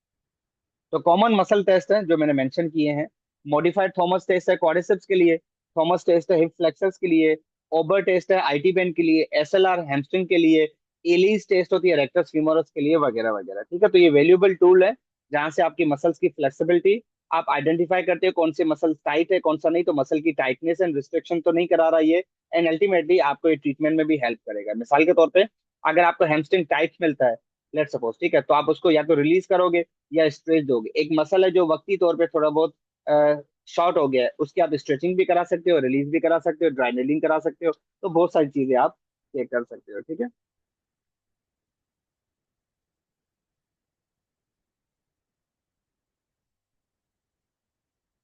तो कॉमन मसल टेस्ट है जो मैंने मेंशन किए हैं। मॉडिफाइड थॉमस टेस्ट है क्वाड्रिसेप्स के लिए, थॉमस टेस्ट है हिप फ्लेक्सर्स के लिए, ओबर टेस्ट है आईटी बैंड के लिए, एसएलआर हैमस्ट्रिंग के लिए, एलीज टेस्ट होती है रेक्टस फीमोरस के लिए, वगैरह वगैरह। ठीक है, तो ये वैल्यूएबल टूल है जहां से आपकी मसल्स की फ्लेक्सिबिलिटी आप आइडेंटिफाई करते हो, कौन से मसल टाइट है कौन सा नहीं, तो मसल की टाइटनेस एंड रिस्ट्रिक्शन तो नहीं करा रहा ये, एंड अल्टीमेटली आपको ये ट्रीटमेंट में भी हेल्प करेगा। मिसाल के तौर पे अगर आपको हैमस्ट्रिंग टाइट मिलता है, लेट सपोज, ठीक है, तो आप उसको या तो रिलीज करोगे या स्ट्रेच दोगे। एक मसल है जो वक्ती तौर पे थोड़ा बहुत शॉर्ट हो गया है, उसकी आप स्ट्रेचिंग भी करा सकते हो, रिलीज भी करा सकते हो, ड्राई नेलिंग करा सकते हो। तो बहुत सारी चीजें आप ये कर सकते हो, ठीक है।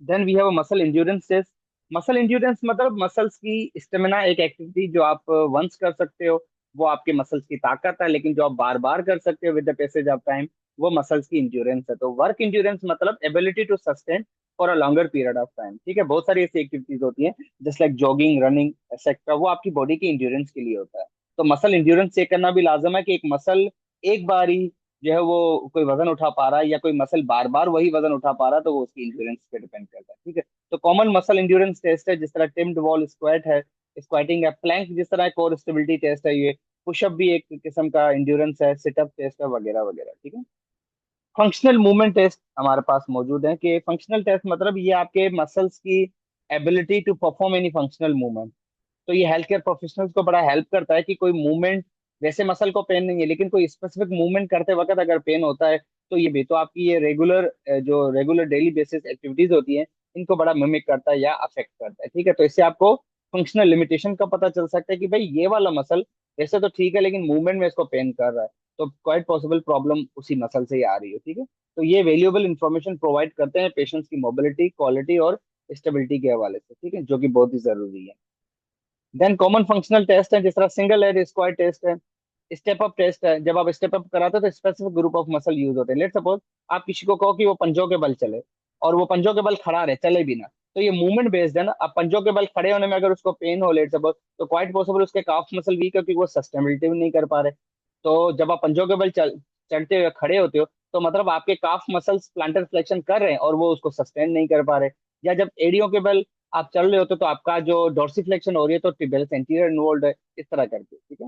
Then we have muscle endurance test. Muscle endurance मतलब मसल्स की स्टेमिना, एक एक्टिविटी जो आप वंस कर सकते हो, वो आपके मसल्स की ताकत है, लेकिन जो आप बार बार कर सकते हो with the passage of time, वो मसल्स की इंड्योरेंस है। तो वर्क इंड्योरेंस मतलब ability to sustain for a longer period of time, ठीक है। बहुत सारी ऐसी एक्टिविटीज होती हैं just like jogging, running etcetera, वो आपकी बॉडी की इंड्योरेंस के लिए होता है। तो मसल इंड्योरेंस चेक करना भी लाजम है कि एक मसल एक बार ही जो है वो कोई वजन उठा पा रहा है, या कोई मसल बार बार वही वजन उठा पा रहा है, तो वो उसकी इंड्योरेंस पे डिपेंड करता है, ठीक है। तो कॉमन मसल इंड्योरेंस टेस्ट है जिस तरह टिम्ड वॉल स्क्वाट है, स्क्वाटिंग है, प्लैंक जिस तरह कोर स्टेबिलिटी टेस्ट है, ये पुशअप भी एक किस्म का इंड्योरेंस है, सिटअप टेस्ट है, वगैरह वगैरह, ठीक है। फंक्शनल मूवमेंट टेस्ट हमारे पास मौजूद है, कि फंक्शनल टेस्ट मतलब ये आपके मसल्स की ability to perform any functional movement. तो ये हेल्थ केयर प्रोफेशनल्स को बड़ा हेल्प करता है कि कोई मूवमेंट, वैसे मसल को पेन नहीं है लेकिन कोई स्पेसिफिक मूवमेंट करते वक्त अगर पेन होता है, तो ये भी तो आपकी ये रेगुलर जो रेगुलर डेली बेसिस एक्टिविटीज होती हैं, इनको बड़ा मिमिक करता है या अफेक्ट करता है, ठीक है। तो इससे आपको फंक्शनल लिमिटेशन का पता चल सकता है कि भाई ये वाला मसल वैसे तो ठीक है लेकिन मूवमेंट में इसको पेन कर रहा है, तो क्वाइट पॉसिबल प्रॉब्लम उसी मसल से ही आ रही है, ठीक है। तो ये वैल्यूएबल इंफॉर्मेशन प्रोवाइड करते हैं पेशेंट्स की मोबिलिटी, क्वालिटी और स्टेबिलिटी के हवाले से, ठीक है, जो कि बहुत ही जरूरी है। देन कॉमन फंक्शनल टेस्ट है जिस तरह सिंगल हेड स्क्वाट टेस्ट है, स्टेप अप टेस्ट है। जब आप स्टेप अप कराते हो तो specific group of muscle use होते हैं। लेट सपोज आप किसी को कहो कि वो पंजों के बल चले, और वो पंजों के बल खड़ा रहे, चले भी ना, तो ये मूवमेंट बेस्ड है ना। अब पंजों के बल खड़े होने में अगर उसको पेन हो लेट सपोज, तो क्वाइट पॉसिबल उसके काफ मसल वीक है क्योंकि वो सस्टेनेबिलिटी भी नहीं कर पा रहे। तो जब आप पंजों के बल चढ़ते हुए खड़े होते हो, तो मतलब आपके काफ मसल्स प्लांटर फ्लेक्शन कर रहे हैं और वो उसको सस्टेन नहीं कर पा रहे। या जब एड़ियों के बल आप चल रहे होते हो, तो आपका जो डोर्सिफ्लेक्शन हो रही है, तो टिबियल एंटीरियर इन्वॉल्व है, इस तरह करके, ठीक है।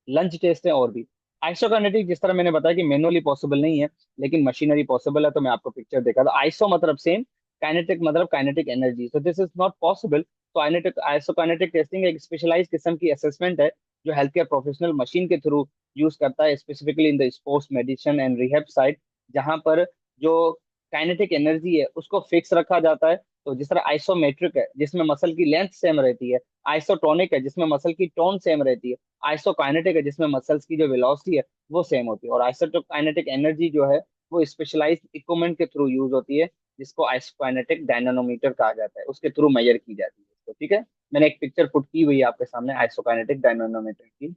लंच टेस्ट है और भी। आइसोकाइनेटिक जिस तरह मैंने बताया कि मैनुअली पॉसिबल नहीं है लेकिन मशीनरी पॉसिबल है, तो मैं आपको पिक्चर देखा था। आइसो मतलब सेम, काइनेटिक मतलब kinetic energy, so this is not possible. तो आइसोकाइनेटिक टेस्टिंग एक स्पेशलाइज किस्म की असेसमेंट है जो हेल्थ केयर प्रोफेशनल मशीन के थ्रू यूज करता है, specifically in the sports medicine and rehab site, जहां पर जो काइनेटिक एनर्जी है उसको फिक्स रखा जाता है। तो जिस तरह आइसोमेट्रिक है जिसमें मसल की लेंथ सेम रहती है, आइसोटोनिक है जिसमें मसल की टोन सेम रहती है, आइसोकाइनेटिक है जिसमें मसल्स की जो वेलोसिटी है वो सेम होती है, और आइसोकाइनेटिक एनर्जी जो है वो स्पेशलाइज्ड इक्विपमेंट के थ्रू यूज होती है, जिसको आइसोकाइनेटिक डायनामोमीटर कहा जाता है, उसके थ्रू मेजर की जाती है, तो ठीक है। मैंने एक पिक्चर पुट की हुई है आपके सामने आइसोकाइनेटिक डायनामोमीटर की।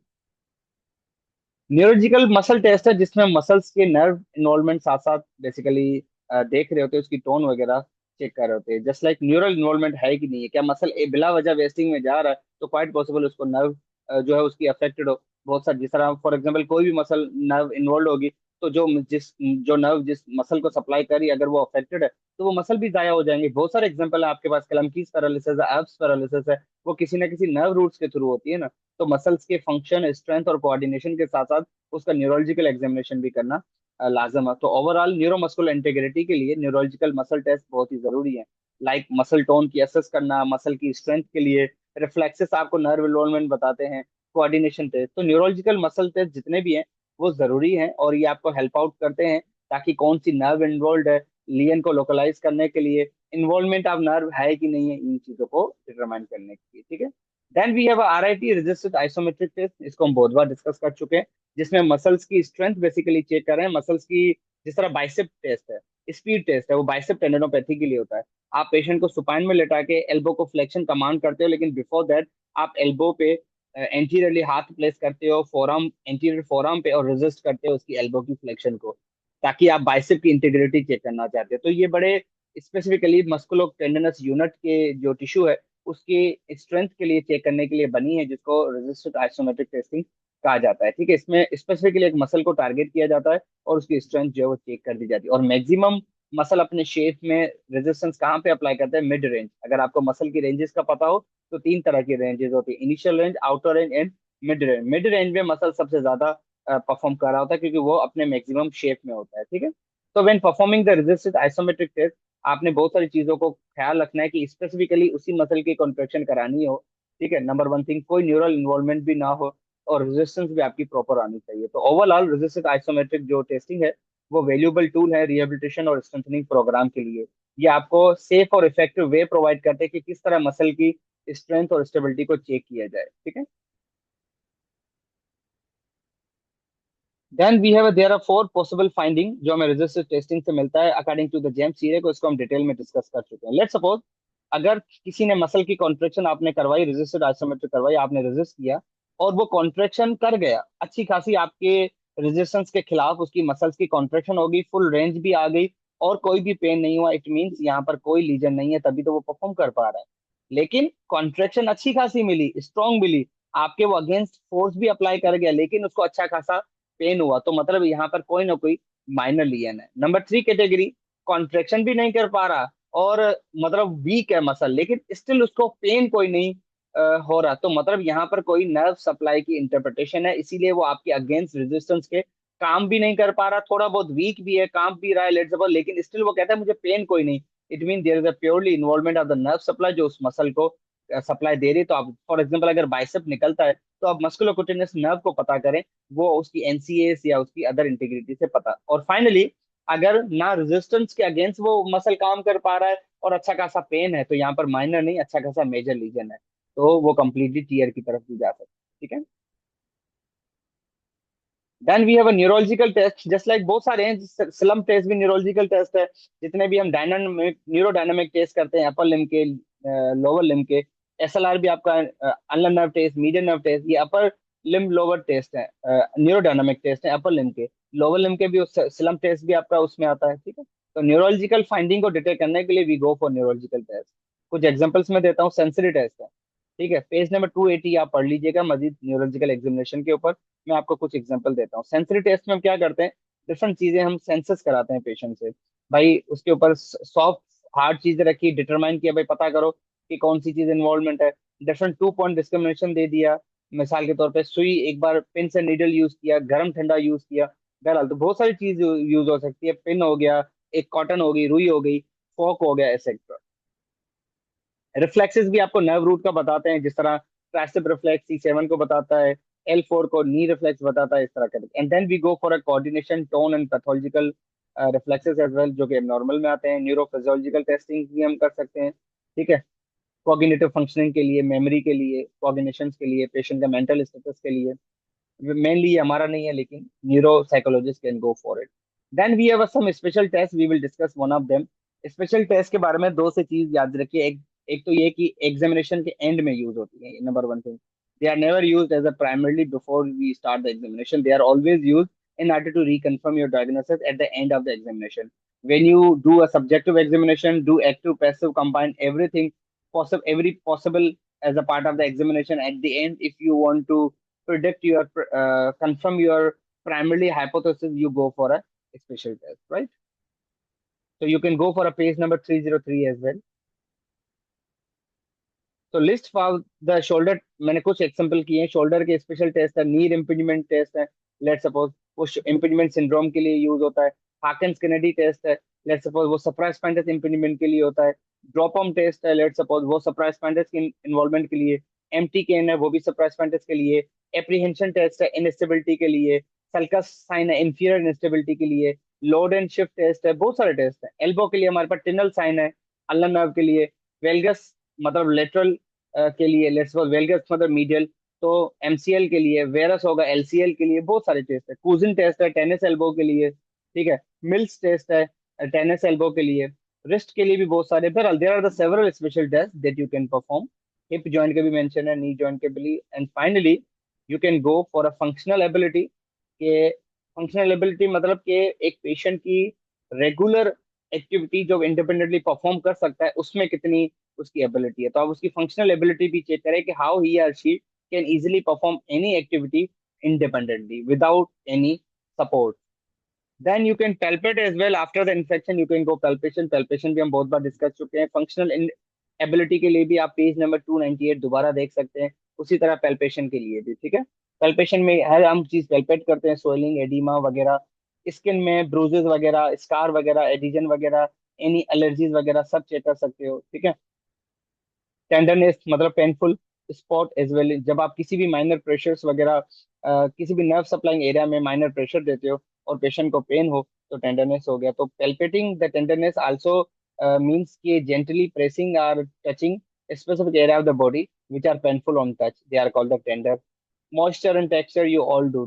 न्यूरोलॉजिकल मसल टेस्ट है जिसमें मसल्स के नर्व इन्वॉल्वमेंट साथ साथ बेसिकली देख रहे होते हैं, उसकी टोन वगैरह चेक कर रहे होते हैं, जस्ट लाइक न्यूरल इन्वॉल्वमेंट है कि नहीं है, क्या मसल बिला वजह वेस्टिंग में जा रहा है, तो क्वाइट पॉसिबल उसको नर्व जो है उसकी अफेक्टेड हो। बहुत सारी जिस तरह फॉर एग्जांपल कोई भी मसल नर्व इन्वॉल्व होगी, तो जो नर्व जिस मसल को सप्लाई करी अगर वो अफेक्टेड है, तो वो मसल भी जाया हो जाएंगे। बहुत सारे एग्जांपल है आपके पास, कलमकीस पैरालिसिस है, एब्स पैरालिसिस है, वो किसी ना किसी नर्व रूट्स के थ्रू होती है ना। तो मसल्स के फंक्शन, स्ट्रेंथ और कोऑर्डिनेशन के साथ साथ उसका न्यूरोलॉजिकल एग्जामिनेशन भी करना लाजम है। तो ओवरऑल न्यूरोमस्कुलर इंटीग्रिटी के लिए न्यूरोलॉजिकल मसल टेस्ट बहुत ही जरूरी है। लाइक मसल टोन की असेस करना, मसल की स्ट्रेंथ के लिए रिफ्लेक्सेस आपको नर्व इन्वॉल्वमेंट बताते हैं, कोऑर्डिनेशन टेस्ट। तो न्यूरोलॉजिकल मसल टेस्ट जितने भी हैं वो जरूरी हैं, और ये आपको हेल्प आउट करते हैं ताकि कौन सी नर्व इन्वॉल्व है, लियन को लोकलाइज करने के लिए, इन्वॉल्वमेंट ऑफ नर्व है कि नहीं है, इन चीजों को डिटरमाइन करने के लिए, ठीक है। Then we have RIT registered isometric test, इसको हम बहुत बार डिस्कस कर चुके हैं, जिसमें मसल्स की स्ट्रेंथ बेसिकली चेक कर रहे हैं, मसल्स की जिस तरह बाइसेप टेस्ट है, स्पीड टेस्ट है, वो बाइसेप टेंडनोपैथी के लिए होता है। आप पेशेंट को सुपाइन में लेटा के एल्बो को फ्लेक्शन कमांड करते हो, लेकिन बिफोर दैट आप एल्बो पे एंटीरियरली हाथ प्लेस करते हो, फोरम एंटीरियर फोरम पे, और रेजिस्ट करते हो उसकी एल्बो की फ्लेक्शन को, ताकि आप बाइसेप की इंटीग्रिटी चेक करना चाहते हो। तो ये बड़े स्पेसिफिकली मस्कुलो टेंडनस यूनिट के जो टिश्यू है उसकी स्ट्रेंथ के लिए चेक करने के लिए बनी है, जिसको रेजिस्टेंट आइसोमेट्रिक टेस्टिंग कहा जाता है, ठीक है। इसमें स्पेसिफिकली एक मसल को टारगेट किया जाता है और उसकी स्ट्रेंथ जो है वो चेक कर दी जाती है, और मैक्सिमम मसल अपने शेप में रेजिस्टेंस कहाँ पे अप्लाई करता है, मिड रेंज। अगर आपको मसल की रेंजेस का पता हो, तो तीन तरह की रेंजेस होती है, initial range, outer range and mid range. Mid range में मसल सबसे ज्यादा परफॉर्म कर रहा होता है क्योंकि वो अपने मैक्सिमम शेप में होता है, ठीक है। तो when performing the resistance isometric test, आपने बहुत सारी चीजों को ख्याल रखना है कि स्पेसिफिकली उसी मसल की कॉन्ट्रेक्शन करानी हो, ठीक है, नंबर वन थिंग, कोई न्यूरल इन्वॉल्वमेंट भी ना हो, और रेजिस्टेंस भी आपकी प्रॉपर आनी चाहिए। तो ओवरऑल रेजिस्टेंस आइसोमेट्रिक जो टेस्टिंग है वो वैल्यूएबल टूल है रिहेबिलिटेशन और स्ट्रेंथनिंग प्रोग्राम के लिए। ये आपको सेफ और इफेक्टिव वे प्रोवाइड करते हैं कि किस तरह मसल की स्ट्रेंथ और स्टेबिलिटी को चेक किया जाए, ठीक है। Then we have there are four possible finding जो हमें रेजिस्टेंस टेस्टिंग से मिलता है according to the James Cyriax को, इसको हम डिटेल में डिस्कस कर चुके हैं। लेट्स सपोज अगर किसी ने मसल की कॉन्ट्रेक्शन आपने करवाई, रेजिस्टेंस आइसोमेट्रिक करवाई, आपने रेजिस्ट किया और वो कॉन्ट्रेक्शन कर गया अच्छी खासी आपके रेजिस्टेंस के खिलाफ, उसकी मसल्स की कॉन्ट्रेक्शन हो गई, फुल रेंज भी आ गई और कोई भी पेन नहीं हुआ, इट मींस यहाँ पर कोई लीजन नहीं है, तभी तो वो परफॉर्म कर पा रहा है। लेकिन कॉन्ट्रेक्शन अच्छी खासी मिली, स्ट्रॉन्ग मिली, आपके वो अगेंस्ट फोर्स भी अप्लाई कर गया लेकिन उसको अच्छा खासा पेन हुआ, तो मतलब यहाँ पर कोई ना कोई माइनर लीजन है। नंबर थ्री कैटेगरी, कॉन्ट्रेक्शन भी नहीं कर पा रहा और मतलब वीक है मसल लेकिन स्टिल उसको पेन कोई नहीं हो रहा, तो मतलब यहाँ पर कोई नर्व सप्लाई की इंटरप्रिटेशन है, इसीलिए वो आपके अगेंस्ट रेजिस्टेंस के काम भी नहीं कर पा रहा, थोड़ा बहुत वीक भी है, काम भी रहा है लेट्स सपोज, लेकिन स्टिल वो कहता है मुझे पेन कोई नहीं। It mean there is a purely involvement of the nerve supply जो उस मसल को सप्लाई दे रही है। तो आप फॉर एग्जांपल अगर बाइसेप निकलता है तो आप मस्कुलोकुटेनियस नर्व को पता करें, वो उसकी एनसीएस या उसकी अदर इंटीग्रिटी से पता। और फाइनली अगर ना रेजिस्टेंस के अगेंस्ट वो मसल काम कर पा रहा है और अच्छा खासा पेन है, तो यहाँ पर माइनर नहीं अच्छा खासा मेजर लीजन है, तो वो कंप्लीटली टीयर की तरफ भी जा सकता है, ठीक है। Then we have a neurological test just like, बहुत सारे हैं, स्लम टेस्ट भी न्यूरोलॉजिकल टेस्ट है, जितने भी हम डायनामिक न्यूरोडायनामिक टेस्ट करते हैं अपर लिम के, लोअर लिम के, एसएलआर भी आपका ulnar nerve test, median nerve test, ये अपर लिम लोअर टेस्ट है, न्यूरोडायनामिक टेस्ट है अपर लिम के। लोअर लिम के भी स्लम टेस्ट भी आपका उसमें आता है, ठीक है। तो न्यूरोलॉजिकल फाइंडिंग को डिटेक्ट करने के लिए we go for neurological test. कुछ एग्जांपल्स में देता हूँ, सेंसरी टेस्ट है, ठीक है, पेज नंबर 280 आप पढ़ लीजिएगा मजीद न्यूरोलॉजिकल एग्जामिनेशन के ऊपर। मैं आपको कुछ एग्जांपल देता हूँ। सेंसरी टेस्ट में हम क्या करते हैं, डिफरेंट चीजें हम सेंसस कराते हैं पेशेंट से, भाई उसके ऊपर सॉफ्ट हार्ड चीजें रखी, डिटरमाइन किया, भाई पता करो कि कौन सी चीज इन्वॉल्वमेंट है। डिफरेंट 2 पॉइंट डिस्क्रिमिनेशन दे दिया, मिसाल के तौर पे सुई एक बार, पिन से नीडल यूज किया, गर्म ठंडा यूज किया, बहरहाल तो बहुत सारी चीज यूज हो सकती है, पिन हो गया, एक कॉटन हो गई, रुई हो गई, फोक हो गया, एक्सेट्रा। रिफ्लेक्सेस भी आपको नर्व रूट का बताते हैं, जिस तरह ट्राइसेप रिफ्लेक्स C7 को बताता है, L4 को नी रिफ्लेक्स बताता है, इस तरह का। And then we go for a coordination tone and pathological reflexes as well, जो कि नॉर्मल में आते हैं। न्यूरोफिजियोलॉजिकल टेस्टिंग भी हम कर सकते हैं, ठीक है, कॉग्निटिव फंक्शनिंग के लिए, मेमोरी के लिए, कॉग्निशंस के लिए, पेशेंट का मेंटल स्टेटस के लिए। मेनली ये हमारा नहीं है लेकिन neuro psychologist can go for it. Then we have some special test, we will discuss one of them. Special test के बारे में दो से चीज याद रखिए, एक तो ये कि एग्जामिनेशन के एंड में यूज होती है, number one thing. They are never used as a primarily before we start the examination, they are always used in order to reconfirm your diagnosis at the end of the examination. When you do a subjective examination, do active, passive, combine everything possible, every possible as a part of the examination. At the end, if you want to predict your confirm your primarily hypothesis, you go for a special test, right? So you can go for a page number 303 as well. तो list for the shoulder, मैंने कुछ example किए हैं, shoulder के special test है, नी impingement test है, let suppose वो impingement syndrome के लिए यूज होता है। हाकिन्स केनेडी टेस्ट है, लेट सपोज वो सप्राइस्पाइनस इम्पिंजमेंट के लिए होता है। ड्रॉपम टेस्ट है, लेट सपोज वो सप्राइस्पाइनस के इन्वॉल्वमेंट के लिए। एमटी केन है, वो भी सप्राइस्पाइनस के लिए। एप्रीहेंशन टेस्ट है, इनस्टेबिलिटी के लिए। सल्कस साइन है, इंफीरियर इनस्टेबिलिटी के लिए। लोड एंड शिफ्ट टेस्ट है, बहुत सारे टेस्ट है। एल्बो के लिए हमारे पास टिनल साइन है, अल्लर नर्व के लिए। वेलगस मतलब लेटरल के लिए, लेट्स सपोज वेलगस मतलब मीडियल, तो एमसीएल के लिए, वेरस होगा एलसीएल के लिए, बहुत सारे टेस्ट है। कूजिन टेस्ट है टेनिस एल्बो के लिए, ठीक है। मिल्स टेस्ट है टेनिस एल्बो के लिए। रिस्ट के लिए भी बहुत सारे, पर there are the several special test that you can perform. Hip joint के भी मेंशन है, नी जॉइंट के भी। And finally you can go for a functional ability के। फंक्शनल एबिलिटी मतलब कि एक पेशेंट की रेगुलर एक्टिविटी जो इंडिपेंडेंटली परफॉर्म कर सकता है, उसमें कितनी उसकी एबिलिटी है। तो आप उसकी फंक्शनल एबिलिटी भी चेक करें कि हाउ ही और she can easily perform any activity independently without any support. Then you can palpate as well after the infection, you can go palpation। palpation भी हम बहुत बार डिस्कस चुके हैं। फंक्शनल एबिलिटी के लिए भी आप पेज नंबर 298 दोबारा देख सकते हैं, उसी तरह पैल्पेशन के लिए भी, ठीक है। पैल्पेशन में हर हम चीज पैल्पेट करते हैं, सोइलिंग, एडिमा वगैरह, स्किन में ब्रूजेस वगैरह, स्कार वगैरह, एडिजन वगैरह, एनी एलर्जीज वगैरह सब चेक कर सकते हो, ठीक है। टेंडरनेस मतलब पेनफुल, स्पॉट एज वेल, जब आप किसी भी माइनर प्रेशर्स वगैरह किसी भी नर्व सप्लाइंग एरिया में माइनर प्रेशर देते हो और पेशेंट को पेन हो तो टेंडरनेस हो गया। तो पैल्पेटिंग द टेंडरनेस आल्सो मीन्स कि जेंटली प्रेसिंग और touching specific area of the body which are painful on touch, they are called the tender. Moisture and texture, you all do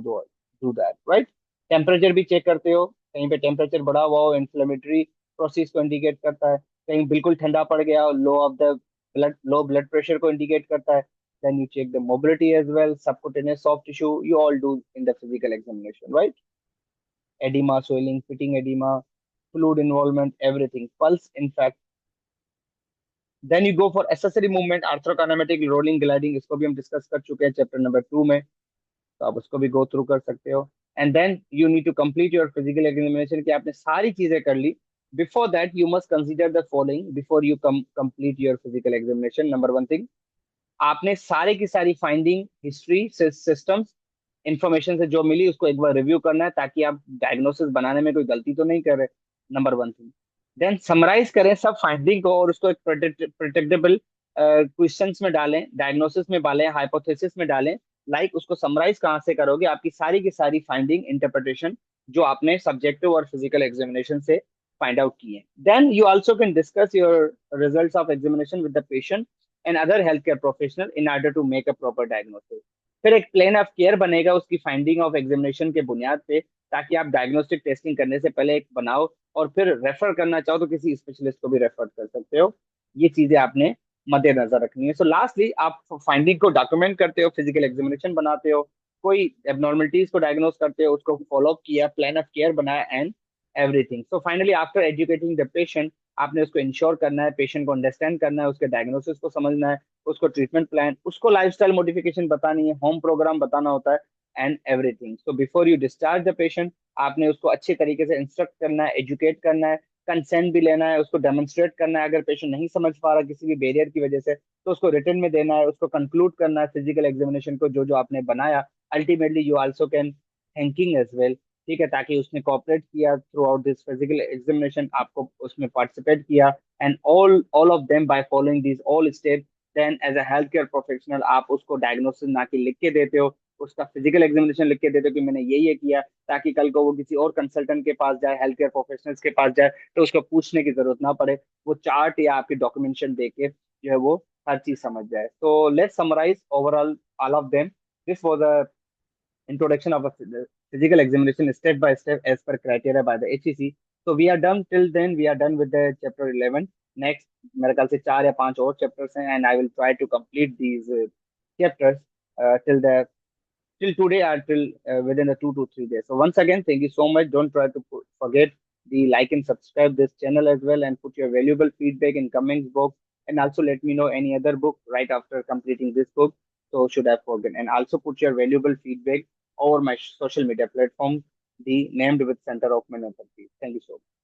that, right? Temperature भी check करते हो, कहीं पे temperature बढ़ा हुआ हो इन्फ्लेमेटरी प्रोसेस को इंडिकेट करता है, कहीं बिल्कुल ठंडा पड़ गया हो low of the blood, low blood pressure को इंडिकेट करता है। Then you check the mobility as well, subcutaneous soft tissue, you all do in the physical examination, right? Edema, swelling, fitting edema, fluid involvement, everything, pulse, in fact. Then you go for accessory movement, arthrokinematic, rolling, gliding, इसको भी हम discuss कर चुके हैं chapter number 2 में, तो आप उसको भी गो थ्रू कर सकते हो। And then you need to complete your physical examination कि आपने सारी चीजें कर ली। Before that you must consider the following before you complete your physical examination. Number one thing, आपने सारे की सारी फाइंडिंग, हिस्ट्री, सिस्टम्स, इंफॉर्मेशन से जो मिली उसको एक बार रिव्यू करना है ताकि आप डायग्नोसिस बनाने में कोई गलती तो नहीं कर रहे। Number one thing. Then summarise करें सब फाइंडिंग को और उसको एक प्रिडिक्टेबल क्वेश्चंस में डालें, डायग्नोसिस में डालें, हाइपोथेसिस में डालें। उसको समराइज कहाँ से करोगे? आपकी सारी की सारी फाइंडिंग, इंटरप्रिटेशन जो आपने सब्जेक्टिव और फिजिकल एग्जामिनेशन से फाइंड आउट किए। Then you also can discuss your results of examination with the patient and other health care professional in order to make a proper diagnosis. फिर एक plan of care बनेगा उसकी finding of examination के बुनियाद पे, ताकि आप डायग्नोस्टिक टेस्टिंग करने से पहले एक बनाओ और फिर रेफर करना चाहो तो किसी स्पेशलिस्ट को भी रेफर कर सकते हो। ये चीजें आपने मद्देनजर रखनी है। सो लास्टली, आप फाइंडिंग को डॉक्यूमेंट करते हो, फिजिकल एग्जामिनेशन बनाते हो, कोई एबनॉर्मलिटीज को डायग्नोस करते हो, उसको फॉलो अप किया, प्लान ऑफ केयर बनाया and everything. So finally after educating the patient, आपने उसको इंश्योर करना है, पेशेंट को अंडरस्टैंड करना है, उसके डायग्नोसिस को समझना है, उसको ट्रीटमेंट प्लान, उसको लाइफस्टाइल मॉडिफिकेशन बतानी है, होम प्रोग्राम बताना होता है and everything. So before you discharge the patient, आपने उसको अच्छे तरीके से इंस्ट्रक्ट करना है, एजुकेट करना है, कंसेंट भी लेना है, उसको डेमोन्स्ट्रेट करना है। अगर पेशेंट नहीं समझ पा रहा किसी भी बैरियर की वजह से तो उसको रिटर्न में देना है, उसको कंक्लूड करना है फिजिकल एग्जामिनेशन को, जो जो आपने बनाया। Ultimately you also can thanking as well, ठीक है, ताकि उसने कोऑपरेट किया throughout this physical examination, आपको उसमें पार्टिसिपेट किया and all of them by following this all step. Then as a health care professional आप उसको डायग्नोसिस ना कि लिख के देते हो, उसका फिजिकल एग्जामिनेशन लिख के देते हो कि मैंने ये किया, ताकि कल को वो किसी और कंसल्टेंट के पास जाए, हेल्थ केयर प्रोफेशनल्स के पास जाए तो उसको पूछने की जरूरत ना पड़े, वो चार्ट या आपकी डॉक्यूमेंटेशन देके जो है वो हर चीज समझ जाए। तो let's summarise overall all of them. This was a introduction of a physical examination step by step as per criteria by the HEC. So we are done till then. We are done with the chapter 11. Next, मेरे ख्याल से 4 या 5 और chapters हैं, and I will try to complete these chapters till the till today or till within the 2 to 3 days. So once again, thank you so much. Don't try to forget the like and subscribe this channel as well, and put your valuable feedback in comments box. And also let me know any other book right after completing this book. So should I forget? And also put your valuable feedback over my social media platform, the named with Center of Management. Thank you so much.